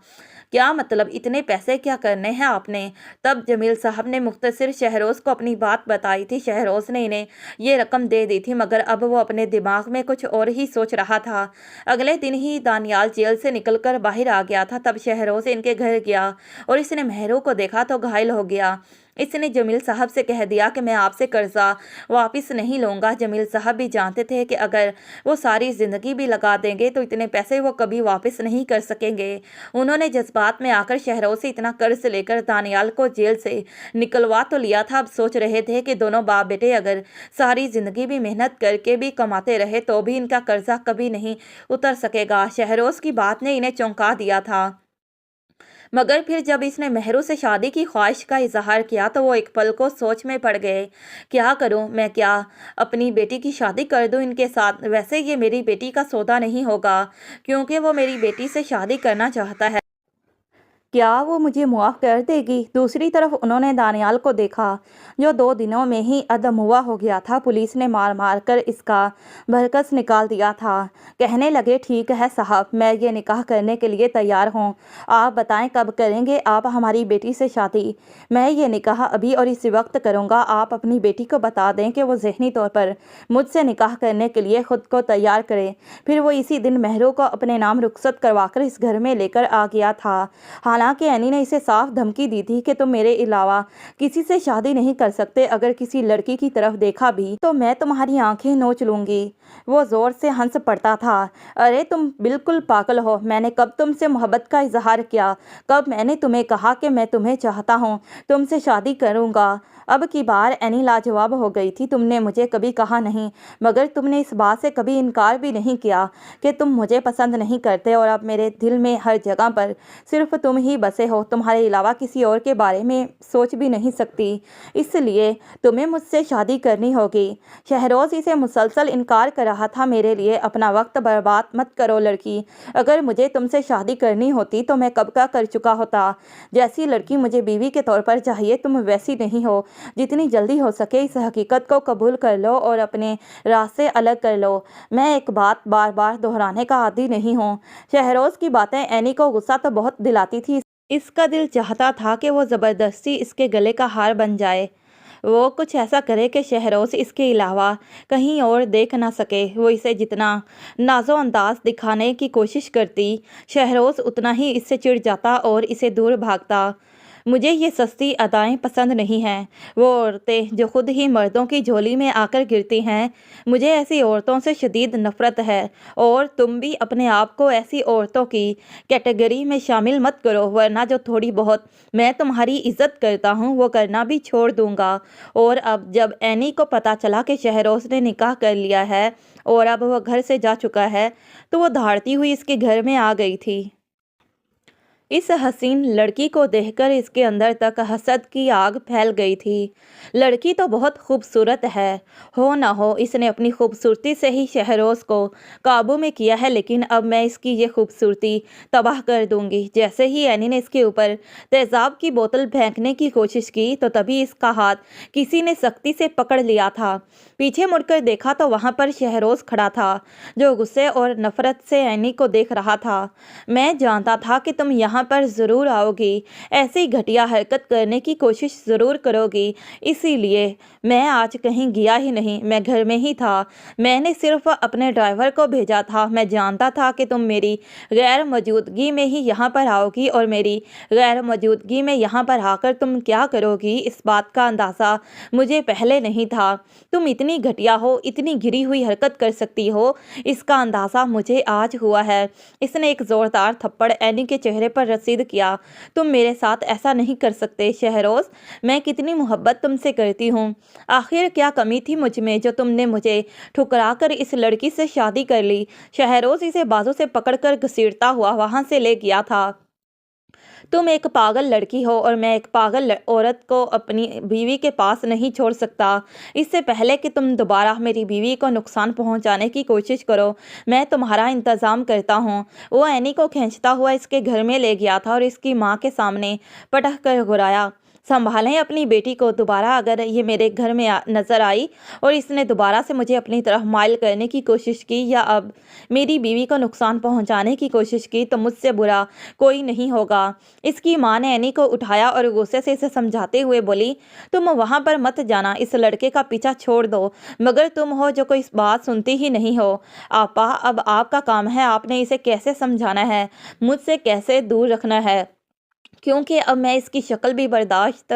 क्या मतलब, इतने पैसे क्या करने हैं आपने? तब जमील साहब ने मुख्तसर शहरोज को अपनी बात बताई थी। शहरोज ने इन्हें ये रकम दे दी थी, मगर अब वो अपने दिमाग में कुछ और ही सोच रहा था। अगले दिन ही दानियाल जेल से निकलकर बाहर आ गया था। तब शहरोज इनके घर गया और इसने मेहरू को देखा तो घायल हो गया। इसने जमील साहब से कह दिया कि मैं आपसे कर्जा वापस नहीं लूँगा। जमील साहब भी जानते थे कि अगर वो सारी ज़िंदगी भी लगा देंगे तो इतने पैसे वो कभी वापस नहीं कर सकेंगे। उन्होंने जज्बात में आकर शहरों से इतना कर्ज लेकर दानियाल को जेल से निकलवा तो लिया था। अब सोच रहे थे कि दोनों बाप बेटे अगर सारी ज़िंदगी भी मेहनत करके भी कमाते रहे तो भी इनका कर्जा कभी नहीं उतर सकेगा। शहरोज की बात ने इन्हें चौंका दिया था, मगर फिर जब इसने मेहरू से शादी की ख्वाहिश का इजहार किया तो वो एक पल को सोच में पड़ गए। क्या करूं मैं? क्या अपनी बेटी की शादी कर दूं इनके साथ? वैसे ये मेरी बेटी का सौदा नहीं होगा, क्योंकि वो मेरी बेटी से शादी करना चाहता है। क्या वो मुझे मुआफ़ कर देगी? दूसरी तरफ उन्होंने दानियाल को देखा जो 2 दिनों में ही अधमुआ हो गया था। पुलिस ने मार मार कर इसका बरकस निकाल दिया था। कहने लगे, ठीक है साहब, मैं ये निकाह करने के लिए तैयार हूँ। आप बताएं कब करेंगे आप हमारी बेटी से शादी? मैं ये निकाह अभी और इसी वक्त करूँगा। आप अपनी बेटी को बता दें कि वो ज़हनी तौर पर मुझसे निकाह करने के लिए ख़ुद को तैयार करे। फिर वो इसी दिन मेहरू को अपने नाम रुखसत करवाकर इस घर में लेकर आ गया था। हालांकि एनी ने इसे साफ धमकी दी थी कि तुम मेरे अलावा किसी से शादी नहीं कर सकते, अगर किसी लड़की की तरफ देखा भी तो मैं तुम्हारी आंखें नोच लूंगी। वो जोर से हंस पड़ता था। अरे तुम बिल्कुल पागल हो, मैंने कब तुमसे मोहब्बत का इजहार किया? कब मैंने तुम्हें कहा कि मैं तुम्हें चाहता हूँ, तुमसे शादी करूँगा? अब की बार एनी लाजवाब हो गई थी। तुमने मुझे कभी कहा नहीं, मगर तुमने इस बात से कभी इनकार भी नहीं किया कि तुम मुझे पसंद नहीं करते, और अब मेरे दिल में हर जगह पर सिर्फ तुम ही बसे हो। तुम्हारे अलावा किसी और के बारे में सोच भी नहीं सकती, इसलिए तुम्हें मुझसे शादी करनी होगी। शहरोज़ इसे मुसलसल इनकार कर रहा था। मेरे लिए अपना वक्त बर्बाद मत करो लड़की, अगर मुझे तुमसे शादी करनी होती तो मैं कब का कर चुका होता। जैसी लड़की मुझे बीवी के तौर पर चाहिए तुम वैसी नहीं हो। जितनी जल्दी हो सके इस हकीकत को कबूल कर लो और अपने रास्ते अलग कर लो। मैं एक बात बार बार दोहराने का आदी नहीं हूँ। शहरोज़ की बातें एनी को गुस्सा तो बहुत दिलाती थी। इसका दिल चाहता था कि वो ज़बरदस्ती इसके गले का हार बन जाए, वो कुछ ऐसा करे कि शहरोज़ इसके अलावा कहीं और देख ना सके। वो इसे जितना नाज़ो अंदाज दिखाने की कोशिश करती, शहरोज़ उतना ही इससे चिढ़ जाता और इसे दूर भागता। मुझे ये सस्ती अदाएं पसंद नहीं हैं, वो औरतें जो खुद ही मर्दों की झोली में आकर गिरती हैं। मुझे ऐसी औरतों से शदीद नफ़रत है, और तुम भी अपने आप को ऐसी औरतों की कैटेगरी में शामिल मत करो, वरना जो थोड़ी बहुत मैं तुम्हारी इज्जत करता हूँ वो करना भी छोड़ दूँगा। और अब जब एनी को पता चला कि शहरोज़ ने निकाह कर लिया है और अब वह घर से जा चुका है, तो वो दहाड़ती हुई इसके घर में आ गई थी। इस हसीन लड़की को देखकर इसके अंदर तक हसद की आग फैल गई थी। लड़की तो बहुत खूबसूरत है, हो ना हो इसने अपनी खूबसूरती से ही शहरोज़ को काबू में किया है, लेकिन अब मैं इसकी ये खूबसूरती तबाह कर दूंगी। जैसे ही एनी ने इसके ऊपर तेज़ाब की बोतल फेंकने की कोशिश की तो तभी इसका हाथ किसी ने सख्ती से पकड़ लिया था। पीछे मुड़कर देखा तो वहाँ पर शहरोज़ खड़ा था, जो गुस्से और नफ़रत से एनी को देख रहा था। मैं जानता था कि तुम यहाँ पर ज़रूर आओगी, ऐसी घटिया हरकत करने की कोशिश ज़रूर करोगी, इसीलिए मैं आज कहीं गया ही नहीं, मैं घर में ही था। मैंने सिर्फ अपने ड्राइवर को भेजा था। मैं जानता था कि तुम मेरी गैर मौजूदगी में ही यहाँ पर आओगी, और मेरी गैर मौजूदगी में यहाँ पर आकर तुम क्या करोगी इस बात का अंदाज़ा मुझे पहले नहीं था। तुम इतनी घटिया हो, इतनी गिरी हुई हरकत कर सकती हो, इसका अंदाज़ा मुझे आज हुआ है। इसने एक ज़ोरदार थप्पड़ एनी के चेहरे पर रसीद किया। तुम मेरे साथ ऐसा नहीं कर सकते शहरोज़, मैं कितनी मोहब्बत तुमसे करती हूँ। आखिर क्या कमी थी मुझ में जो तुमने मुझे ठुकरा कर इस लड़की से शादी कर ली? शहरोज़ इसे बाजू से पकड़कर घसीटता हुआ वहाँ से ले गया था। तुम एक पागल लड़की हो, और मैं एक पागल औरत को अपनी बीवी के पास नहीं छोड़ सकता। इससे पहले कि तुम दोबारा मेरी बीवी को नुकसान पहुंचाने की कोशिश करो, मैं तुम्हारा इंतज़ाम करता हूं। वो एनी को खींचता हुआ इसके घर में ले गया था और इसकी माँ के सामने पटक कर घुराया, संभालें अपनी बेटी को। दोबारा अगर ये मेरे घर में नज़र आई और इसने दोबारा से मुझे अपनी तरफ माइल करने की कोशिश की, या अब मेरी बीवी को नुकसान पहुंचाने की कोशिश की, तो मुझसे बुरा कोई नहीं होगा। इसकी माँ ने एनी को उठाया और गुस्से से इसे समझाते हुए बोली, तुम वहाँ पर मत जाना, इस लड़के का पीछा छोड़ दो। मगर तुम हो जो कोई बात सुनती ही नहीं हो। आपा, अब आपका काम है, आपने इसे कैसे समझाना है, मुझसे कैसे दूर रखना है, क्योंकि अब मैं इसकी शक्ल भी बर्दाश्त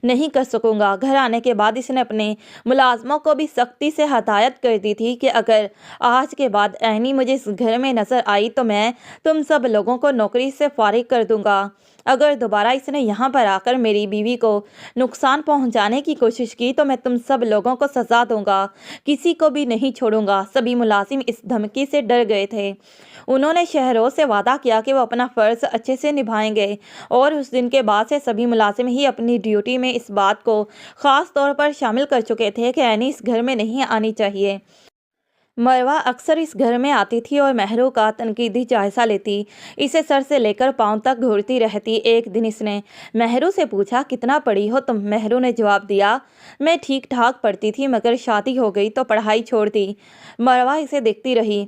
नहीं कर सकूंगा। घर आने के बाद इसने अपने मुलाजमों को भी सख्ती से हदायत कर दी थी कि अगर आज के बाद एनी मुझे इस घर में नज़र आई तो मैं तुम सब लोगों को नौकरी से फारिग कर दूंगा। अगर दोबारा इसने यहाँ पर आकर मेरी बीवी को नुकसान पहुँचाने की कोशिश की तो मैं तुम सब लोगों को सज़ा दूंगा, किसी को भी नहीं छोड़ूंगा। सभी मुलाजिम इस धमकी से डर गए थे। उन्होंने शहरोज़ से वादा किया कि वो अपना फ़र्ज़ अच्छे से निभाएंगे, और उस दिन के बाद से सभी मुलाजिम ही अपनी ड्यूटी में इस बात को ख़ास तौर पर शामिल कर चुके थे कि एनी इस घर में नहीं आनी चाहिए। मरवा अक्सर इस घर में आती थी और महरू का तनकीदी जायज़ा लेती, इसे सर से लेकर पाँव तक घूरती रहती। एक दिन इसने महरू से पूछा, कितना पढ़ी हो तुम? महरू ने जवाब दिया, मैं ठीक ठाक पढ़ती थी, मगर शादी हो गई तो पढ़ाई छोड़ दी। मरवा इसे देखती रही।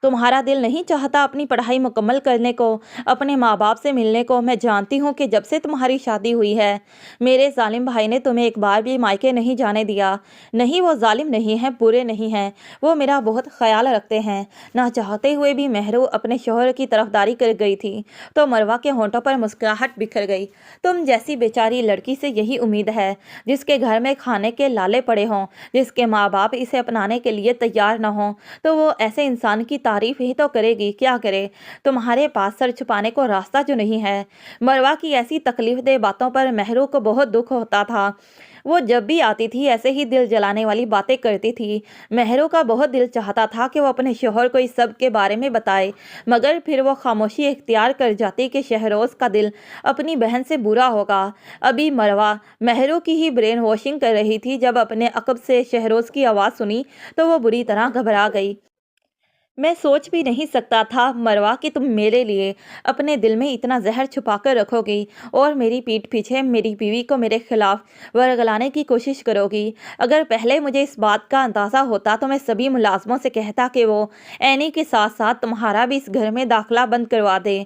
तुम्हारा दिल नहीं चाहता अपनी पढ़ाई मुकम्मल करने को, अपने माँ बाप से मिलने को। मैं जानती हूँ कि जब से तुम्हारी शादी हुई है मेरे जालिम भाई ने तुम्हें एक बार भी मायके नहीं जाने दिया। नहीं, वो जालिम नहीं है, बुरे नहीं हैं, वो मेरा बहुत ख्याल रखते हैं। ना चाहते हुए भी महरू अपने शौहर की तरफदारी कर गई थी तो मरवा के होंठों पर मुस्कुराहट बिखर गई। तुम जैसी बेचारी लड़की से यही उम्मीद है, जिसके घर में खाने के लाले पड़े हों, जिसके माँ बाप इसे अपनाने के लिए तैयार न हों, तो वो ऐसे इंसान की तारीफ ही तो करेगी। क्या करे, तुम्हारे पास सर छुपाने को रास्ता जो नहीं है। मरवा की ऐसी तकलीफ दे बातों पर महरू को बहुत दुख होता था। वो जब भी आती थी ऐसे ही दिल जलाने वाली बातें करती थी। महरू का बहुत दिल चाहता था कि वो अपने शौहर को इस सब के बारे में बताए, मगर फिर वो खामोशी इख्तियार कर जाती कि शहरोज़ का दिल अपनी बहन से बुरा होगा। अभी मरवा महरू की ही ब्रेन वॉशिंग कर रही थी। जब अपने अकब से शहरोज़ की आवाज़ सुनी तो वो बुरी तरह घबरा गई। मैं सोच भी नहीं सकता था मरवा कि तुम मेरे लिए अपने दिल में इतना जहर छुपा कर रखोगी और मेरी पीठ पीछे मेरी बीवी को मेरे खिलाफ वर्गलाने की कोशिश करोगी। अगर पहले मुझे इस बात का अंदाज़ा होता तो मैं सभी मुलाजमों से कहता कि वो एनी के साथ साथ तुम्हारा भी इस घर में दाखिला बंद करवा दे।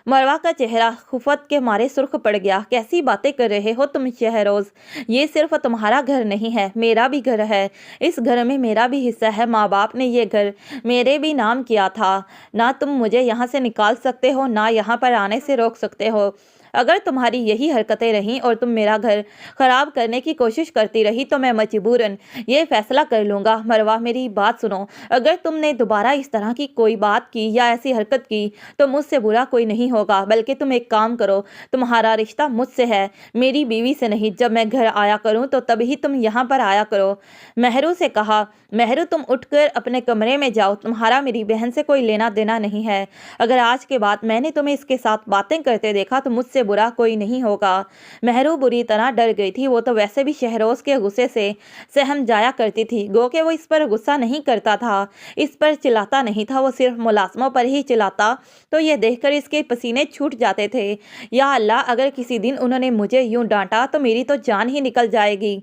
मरवा का चेहरा खुफत के मारे सुर्ख पड़ गया। कैसी बातें कर रहे हो तुम शहरोज़, ये सिर्फ तुम्हारा घर नहीं है, मेरा भी घर है। इस घर में मेरा भी हिस्सा है। माँ बाप ने ये घर मेरे भी नाम किया था। ना तुम मुझे यहाँ से निकाल सकते हो, ना यहाँ पर आने से रोक सकते हो। अगर तुम्हारी यही हरकतें रहीं और तुम मेरा घर ख़राब करने की कोशिश करती रही तो मैं मजबूरन ये फैसला कर लूँगा। मरवा, मेरी बात सुनो, अगर तुमने दोबारा इस तरह की कोई बात की या ऐसी हरकत की तो मुझसे बुरा कोई नहीं होगा, बल्कि तुम एक काम करो, तुम्हारा रिश्ता मुझसे है, मेरी बीवी से नहीं। जब मैं घर आया करूँ तो तभी तुम यहाँ पर आया करो। महरू से कहा, महरू तुम उठकर अपने कमरे में जाओ, तुम्हारा मेरी बहन से कोई लेना देना नहीं है। अगर आज के बाद मैंने तुम्हें इसके साथ बातें करते देखा तो मुझसे बुरा कोई नहीं होगा। महरू बुरी तरह डर गई थी। वो तो वैसे भी शहरोज़ के गुस्से से सहम जाया करती थी। गो के वो इस पर गुस्सा नहीं करता था, इस पर चिल्लाता नहीं था, वो सिर्फ मुलाजमों पर ही चिल्लाता तो ये देखकर इसके पसीने छूट जाते थे। या अल्लाह, अगर किसी दिन उन्होंने मुझे यूं डांटा तो मेरी तो जान ही निकल जाएगी।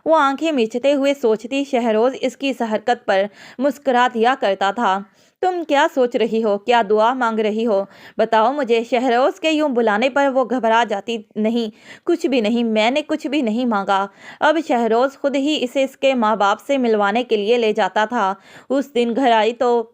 वो आंखें मीचते हुए सोचती, शहरोज़ इसकी इस हरकत पर मुस्कुरा दिया करता था। तुम क्या सोच रही हो, क्या दुआ मांग रही हो, बताओ मुझे। शहरोज़ के यूं बुलाने पर वो घबरा जाती। नहीं, कुछ भी नहीं, मैंने कुछ भी नहीं मांगा। अब शहरोज़ खुद ही इसे इसके माँ बाप से मिलवाने के लिए ले जाता था। उस दिन घर आई तो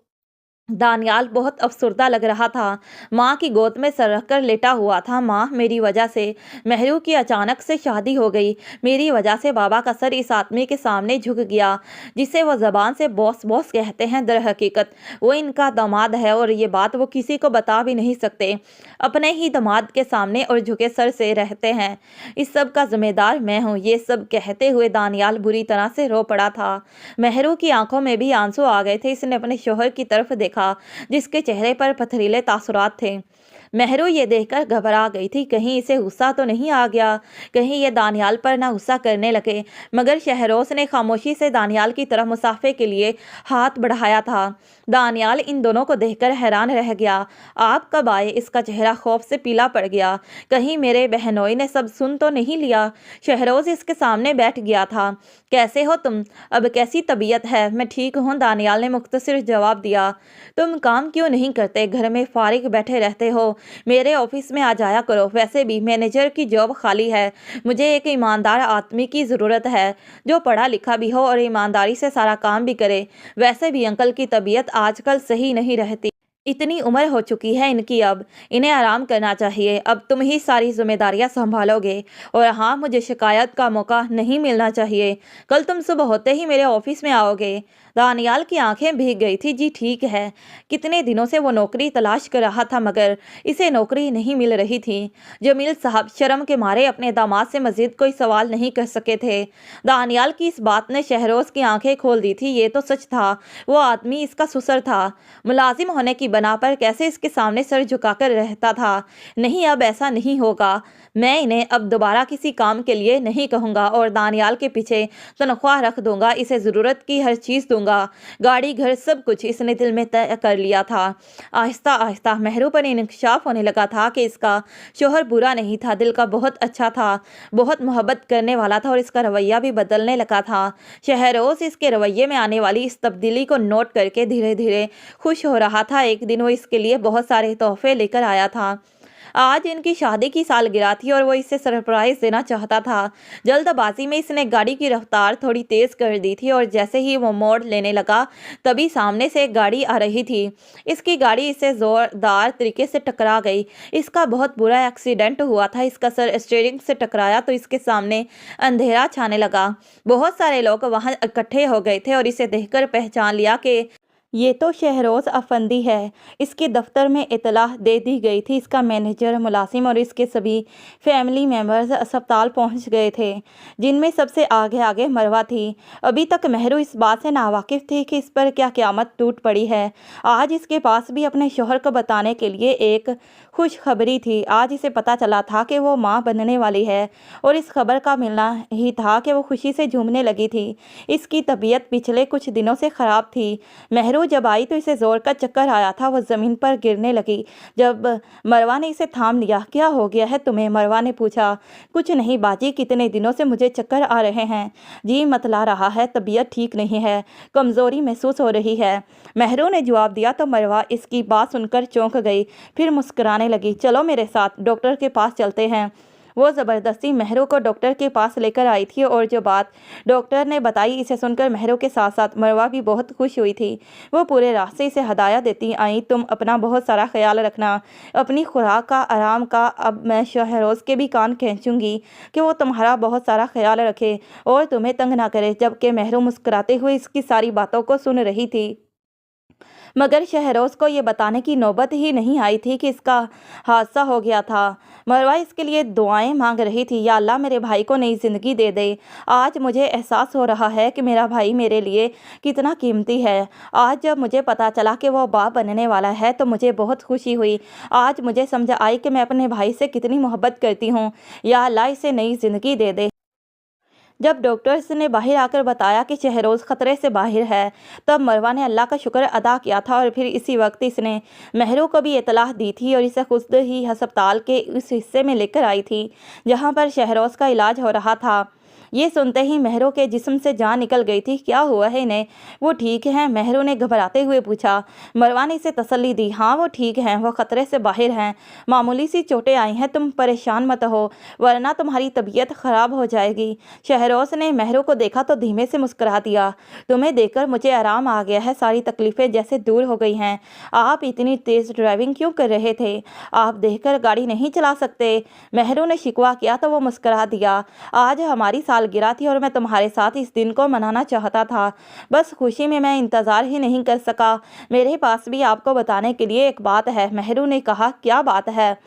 दानियाल बहुत अफसुर्दा लग रहा था। माँ की गोद में सर रखकर लेटा हुआ था। माँ, मेरी वजह से महरू की अचानक से शादी हो गई। मेरी वजह से बाबा का सर इस आदमी के सामने झुक गया जिसे वो ज़बान से बॉस बॉस कहते हैं। दर हकीकत वो इनका दामाद है और ये बात वो किसी को बता भी नहीं सकते। अपने ही दामाद के सामने और झुके सर से रहते हैं। इस सब का जिम्मेदार मैं हूँ। ये सब कहते हुए दानियाल बुरी तरह से रो पड़ा था। महरू की आंखों में भी आंसू आ गए थे। इसने अपने शौहर की तरफ देखा जिसके चेहरे पर पथरीले तासुरात थे। महरू ये देखकर घबरा गई थी, कहीं इसे गुस्सा तो नहीं आ गया, कहीं ये दानियाल पर ना गुस्सा करने लगे। मगर शहरोज़ ने खामोशी से दानियाल की तरफ मुसाफे के लिए हाथ बढ़ाया था। दानियाल इन दोनों को देखकर हैरान रह गया। आप कब आए? इसका चेहरा खौफ से पीला पड़ गया। कहीं मेरे बहनोई ने सब सुन तो नहीं लिया? शहरोज़ इसके सामने बैठ गया था। कैसे हो तुम? अब कैसी तबीयत है? मैं ठीक हूँ, दानियाल ने मुख्तसर जवाब दिया। तुम काम क्यों नहीं करते? घर में फारिग बैठे रहते हो, मेरे ऑफिस में आ जाया करो। वैसे भी मैनेजर की जॉब खाली है। मुझे एक ईमानदार आदमी की ज़रूरत है जो पढ़ा लिखा भी हो और ईमानदारी से सारा काम भी करे। वैसे भी अंकल की तबीयत आजकल सही नहीं रहती। इतनी उम्र हो चुकी है इनकी, अब इन्हें आराम करना चाहिए। अब तुम ही सारी जिम्मेदारियां संभालोगे। और हाँ, मुझे शिकायत का मौका नहीं मिलना चाहिए। कल तुम सुबह होते ही मेरे ऑफिस में आओगे। दानियाल की आंखें भीग गई थी। जी ठीक है। कितने दिनों से वो नौकरी तलाश कर रहा था मगर इसे नौकरी नहीं मिल रही थी। जमील साहब शर्म के मारे अपने दामाद से मजीद कोई सवाल नहीं कर सके थे। दानियाल की इस बात ने शहरोज़ की आंखें खोल दी थी। ये तो सच था, वो आदमी इसका ससुर था। मुलाजिम होने की बना पर कैसे इसके सामने सर झुकाकर रहता था। नहीं, अब ऐसा नहीं होगा। मैं इन्हें अब दोबारा किसी काम के लिए नहीं कहूँगा और दानियाल के पीछे तनख्वाह रख दूंगा। इसे ज़रूरत की हर चीज़ दूंगा, गाड़ी, घर, सब कुछ इसने दिल में तय कर लिया था। आहिस्ता आहिस्ता महरू पर इंकशाफ होने लगा था कि इसका शोहर बुरा नहीं था, दिल का बहुत अच्छा था, बहुत मोहब्बत करने वाला था और इसका रवैया भी बदलने लगा था। शहरोज़ इसके रवैये में आने वाली इस तब्दीली को नोट करके धीरे धीरे खुश हो रहा था। एक दिन वो इसके लिए बहुत सारे तोहफे लेकर आया था। आज इनकी शादी की सालगिरह थी और वो इसे सरप्राइज देना चाहता था। जल्दबाजी में इसने गाड़ी की रफ्तार थोड़ी तेज कर दी थी और जैसे ही वो मोड़ लेने लगा तभी सामने से एक गाड़ी आ रही थी। इसकी गाड़ी इसे जोरदार तरीके से टकरा गई। इसका बहुत बुरा एक्सीडेंट हुआ था। इसका सर स्टीयरिंग से टकराया तो इसके सामने अंधेरा छाने लगा। बहुत सारे लोग वहां इकट्ठे हो गए थे और इसे देखकर पहचान लिया कि ये तो शहरोज़ अफंदी है। इसके दफ्तर में इतलाह दे दी गई थी। इसका मैनेजर, मुलाजिम और इसके सभी फैमिली मेम्बर्स अस्पताल पहुंच गए थे, जिनमें सबसे आगे आगे मरवा थी। अभी तक महरू इस बात से नावाकिफ़ थी कि इस पर क्या क़यामत टूट पड़ी है। आज इसके पास भी अपने शोहर को बताने के लिए एक खुशखबरी थी। आज इसे पता चला था कि वो माँ बनने वाली है और इस खबर का मिलना ही था कि वो खुशी से झूमने लगी थी। इसकी तबीयत पिछले कुछ दिनों से ख़राब थी। महरू जब आई तो इसे जोर का चक्कर आया था। वो ज़मीन पर गिरने लगी जब मरवा ने इसे थाम लिया। क्या हो गया है तुम्हें? मरवा ने पूछा। कुछ नहीं बाजी, कितने दिनों से मुझे चक्कर आ रहे हैं। जी मतला रहा है, तबीयत ठीक नहीं है, कमज़ोरी महसूस हो रही है, महरू ने जवाब दिया। तो मरवा इसकी बात सुनकर चौंक गई, फिर मुस्कुराने लगी। चलो मेरे साथ, डॉक्टर के पास चलते हैं। वो ज़बरदस्ती महरू को डॉक्टर के पास लेकर आई थी और जो बात डॉक्टर ने बताई इसे सुनकर महरू के साथ साथ मरवा भी बहुत खुश हुई थी। वो पूरे रास्ते से हदायत देती आई, तुम अपना बहुत सारा ख्याल रखना, अपनी खुराक का, आराम का। अब मैं शहरोज़ के भी कान खींचूंगी कि वो तुम्हारा बहुत सारा ख्याल रखे और तुम्हें तंग ना करे। जबकि महरू मुस्कुराते हुए इसकी सारी बातों को सुन रही थी, मगर शहरोज़ को ये बताने की नौबत ही नहीं आई थी कि इसका हादसा हो गया था। मरवा इसके लिए दुआएं मांग रही थी, या अल्लाह मेरे भाई को नई ज़िंदगी दे दे। आज मुझे एहसास हो रहा है कि मेरा भाई मेरे लिए कितना कीमती है। आज जब मुझे पता चला कि वो बाप बनने वाला है तो मुझे बहुत खुशी हुई। आज मुझे समझ आई कि मैं अपने भाई से कितनी मोहब्बत करती हूँ। या अल्लाह इसे नई ज़िंदगी दे दे। जब डॉक्टर्स ने बाहर आकर बताया कि शहरोज़ ख़तरे से बाहर है, तब मरवा ने अल्लाह का शुक्र अदा किया था और फिर इसी वक्त इसने महरू को भी इतलाह दी थी और इसे खुद ही अस्पताल के उस हिस्से में लेकर आई थी जहां पर शहरोज़ का इलाज हो रहा था। ये सुनते ही महरू के जिस्म से जान निकल गई थी। क्या हुआ है इन्हें? वो ठीक हैं? महरू ने घबराते हुए पूछा। मरवा ने इसे तसल्ली दी। हाँ वो ठीक हैं, वो ख़तरे से बाहर हैं, मामूली सी चोटें आई हैं, तुम परेशान मत हो वरना तुम्हारी तबीयत ख़राब हो जाएगी। शहरोज़ ने महरू को देखा तो धीमे से मुस्कुरा दिया। तुम्हें देखकर मुझे आराम आ गया है, सारी तकलीफ़ें जैसे दूर हो गई हैं। आप इतनी तेज़ ड्राइविंग क्यों कर रहे थे? आप देखकर गाड़ी नहीं चला सकते? महरू ने शिकवा किया तो वो मुस्कुरा दिया। आज हमारी सालगिरह थी और मैं तुम्हारे साथ इस दिन को मनाना चाहता था। बस खुशी में मैं इंतज़ार ही नहीं कर सका। मेरे पास भी आपको बताने के लिए एक बात है। महरू ने कहा। क्या बात है?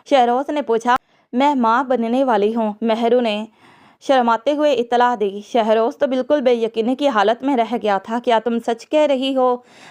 शहरोज़ ने पूछा। मैं माँ बनने वाली हूँ, महरू ने शर्माते हुए इतला दी। शहरोज़ तो बिल्कुल बेयकीनी की हालत में रह गया था। क्या तुम सच कह रही हो?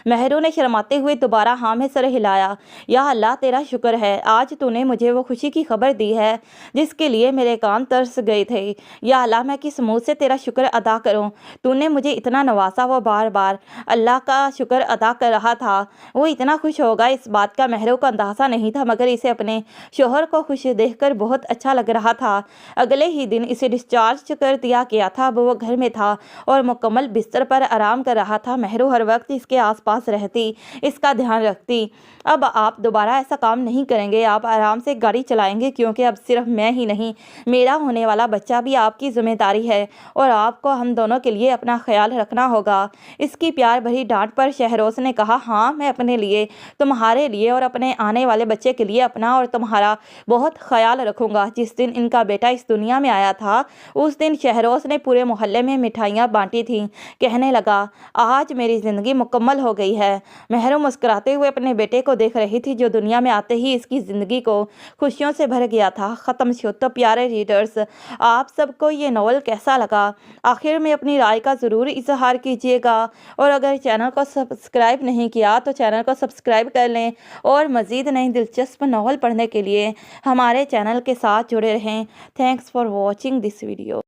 महरू ने शर्माते हुए दोबारा हाँ में सर हिलाया। या अल्लाह तेरा शुक्र है, आज तूने मुझे वो खुशी की खबर दी है जिसके लिए मेरे कान तरस गए थे। या अल्लाह मैं किस मुँह से तेरा शुक्र अदा करूँ? तूने मुझे इतना नवाजा। वो बार बार अल्लाह का शुक्र अदा कर रहा था। वो इतना खुश होगा इस बात का महरू को अंदाज़ा नहीं था, मगर इसे अपने शोहर को खुश देखकर बहुत अच्छा लग रहा था। अगले ही दिन इसे डिस्चार्ज कर दिया गया था। अब वो घर में था और मुकम्मल बिस्तर पर आराम कर रहा था। महरू हर वक्त इसके आसपास रहती, इसका ध्यान रखती। अब आप दोबारा ऐसा काम नहीं करेंगे, आप आराम से गाड़ी चलाएंगे, क्योंकि अब सिर्फ मैं ही नहीं, मेरा होने वाला बच्चा भी आपकी जिम्मेदारी है और आपको हम दोनों के लिए अपना ख्याल रखना होगा। इसकी प्यार भरी डांट पर शहरोज़ ने कहा। हाँ मैं अपने लिए, तुम्हारे लिए और अपने आने वाले बच्चे के लिए अपना और तुम्हारा बहुत ख्याल रखूँगा। जिस दिन इनका बेटा इस दुनिया में आया था उस दिन शहरोज ने पूरे मोहल्ले में मिठाइयाँ बांटी थीं। कहने लगा, आज मेरी ज़िंदगी मुकम्मल हो गई है। मेहरू मुस्कुराते हुए अपने बेटे को देख रही थी, जो दुनिया में आते ही इसकी ज़िंदगी को खुशियों से भर गया था। ख़त्म शो। तो प्यारे रीडर्स, आप सबको ये नॉवल कैसा लगा? आखिर में अपनी राय का ज़रूर इजहार कीजिएगा, और अगर चैनल को सब्सक्राइब नहीं किया तो चैनल को सब्सक्राइब कर लें, और मज़ीद नई दिलचस्प नॉवल पढ़ने के लिए हमारे चैनल के साथ जुड़े रहें। Thanks for watching this video.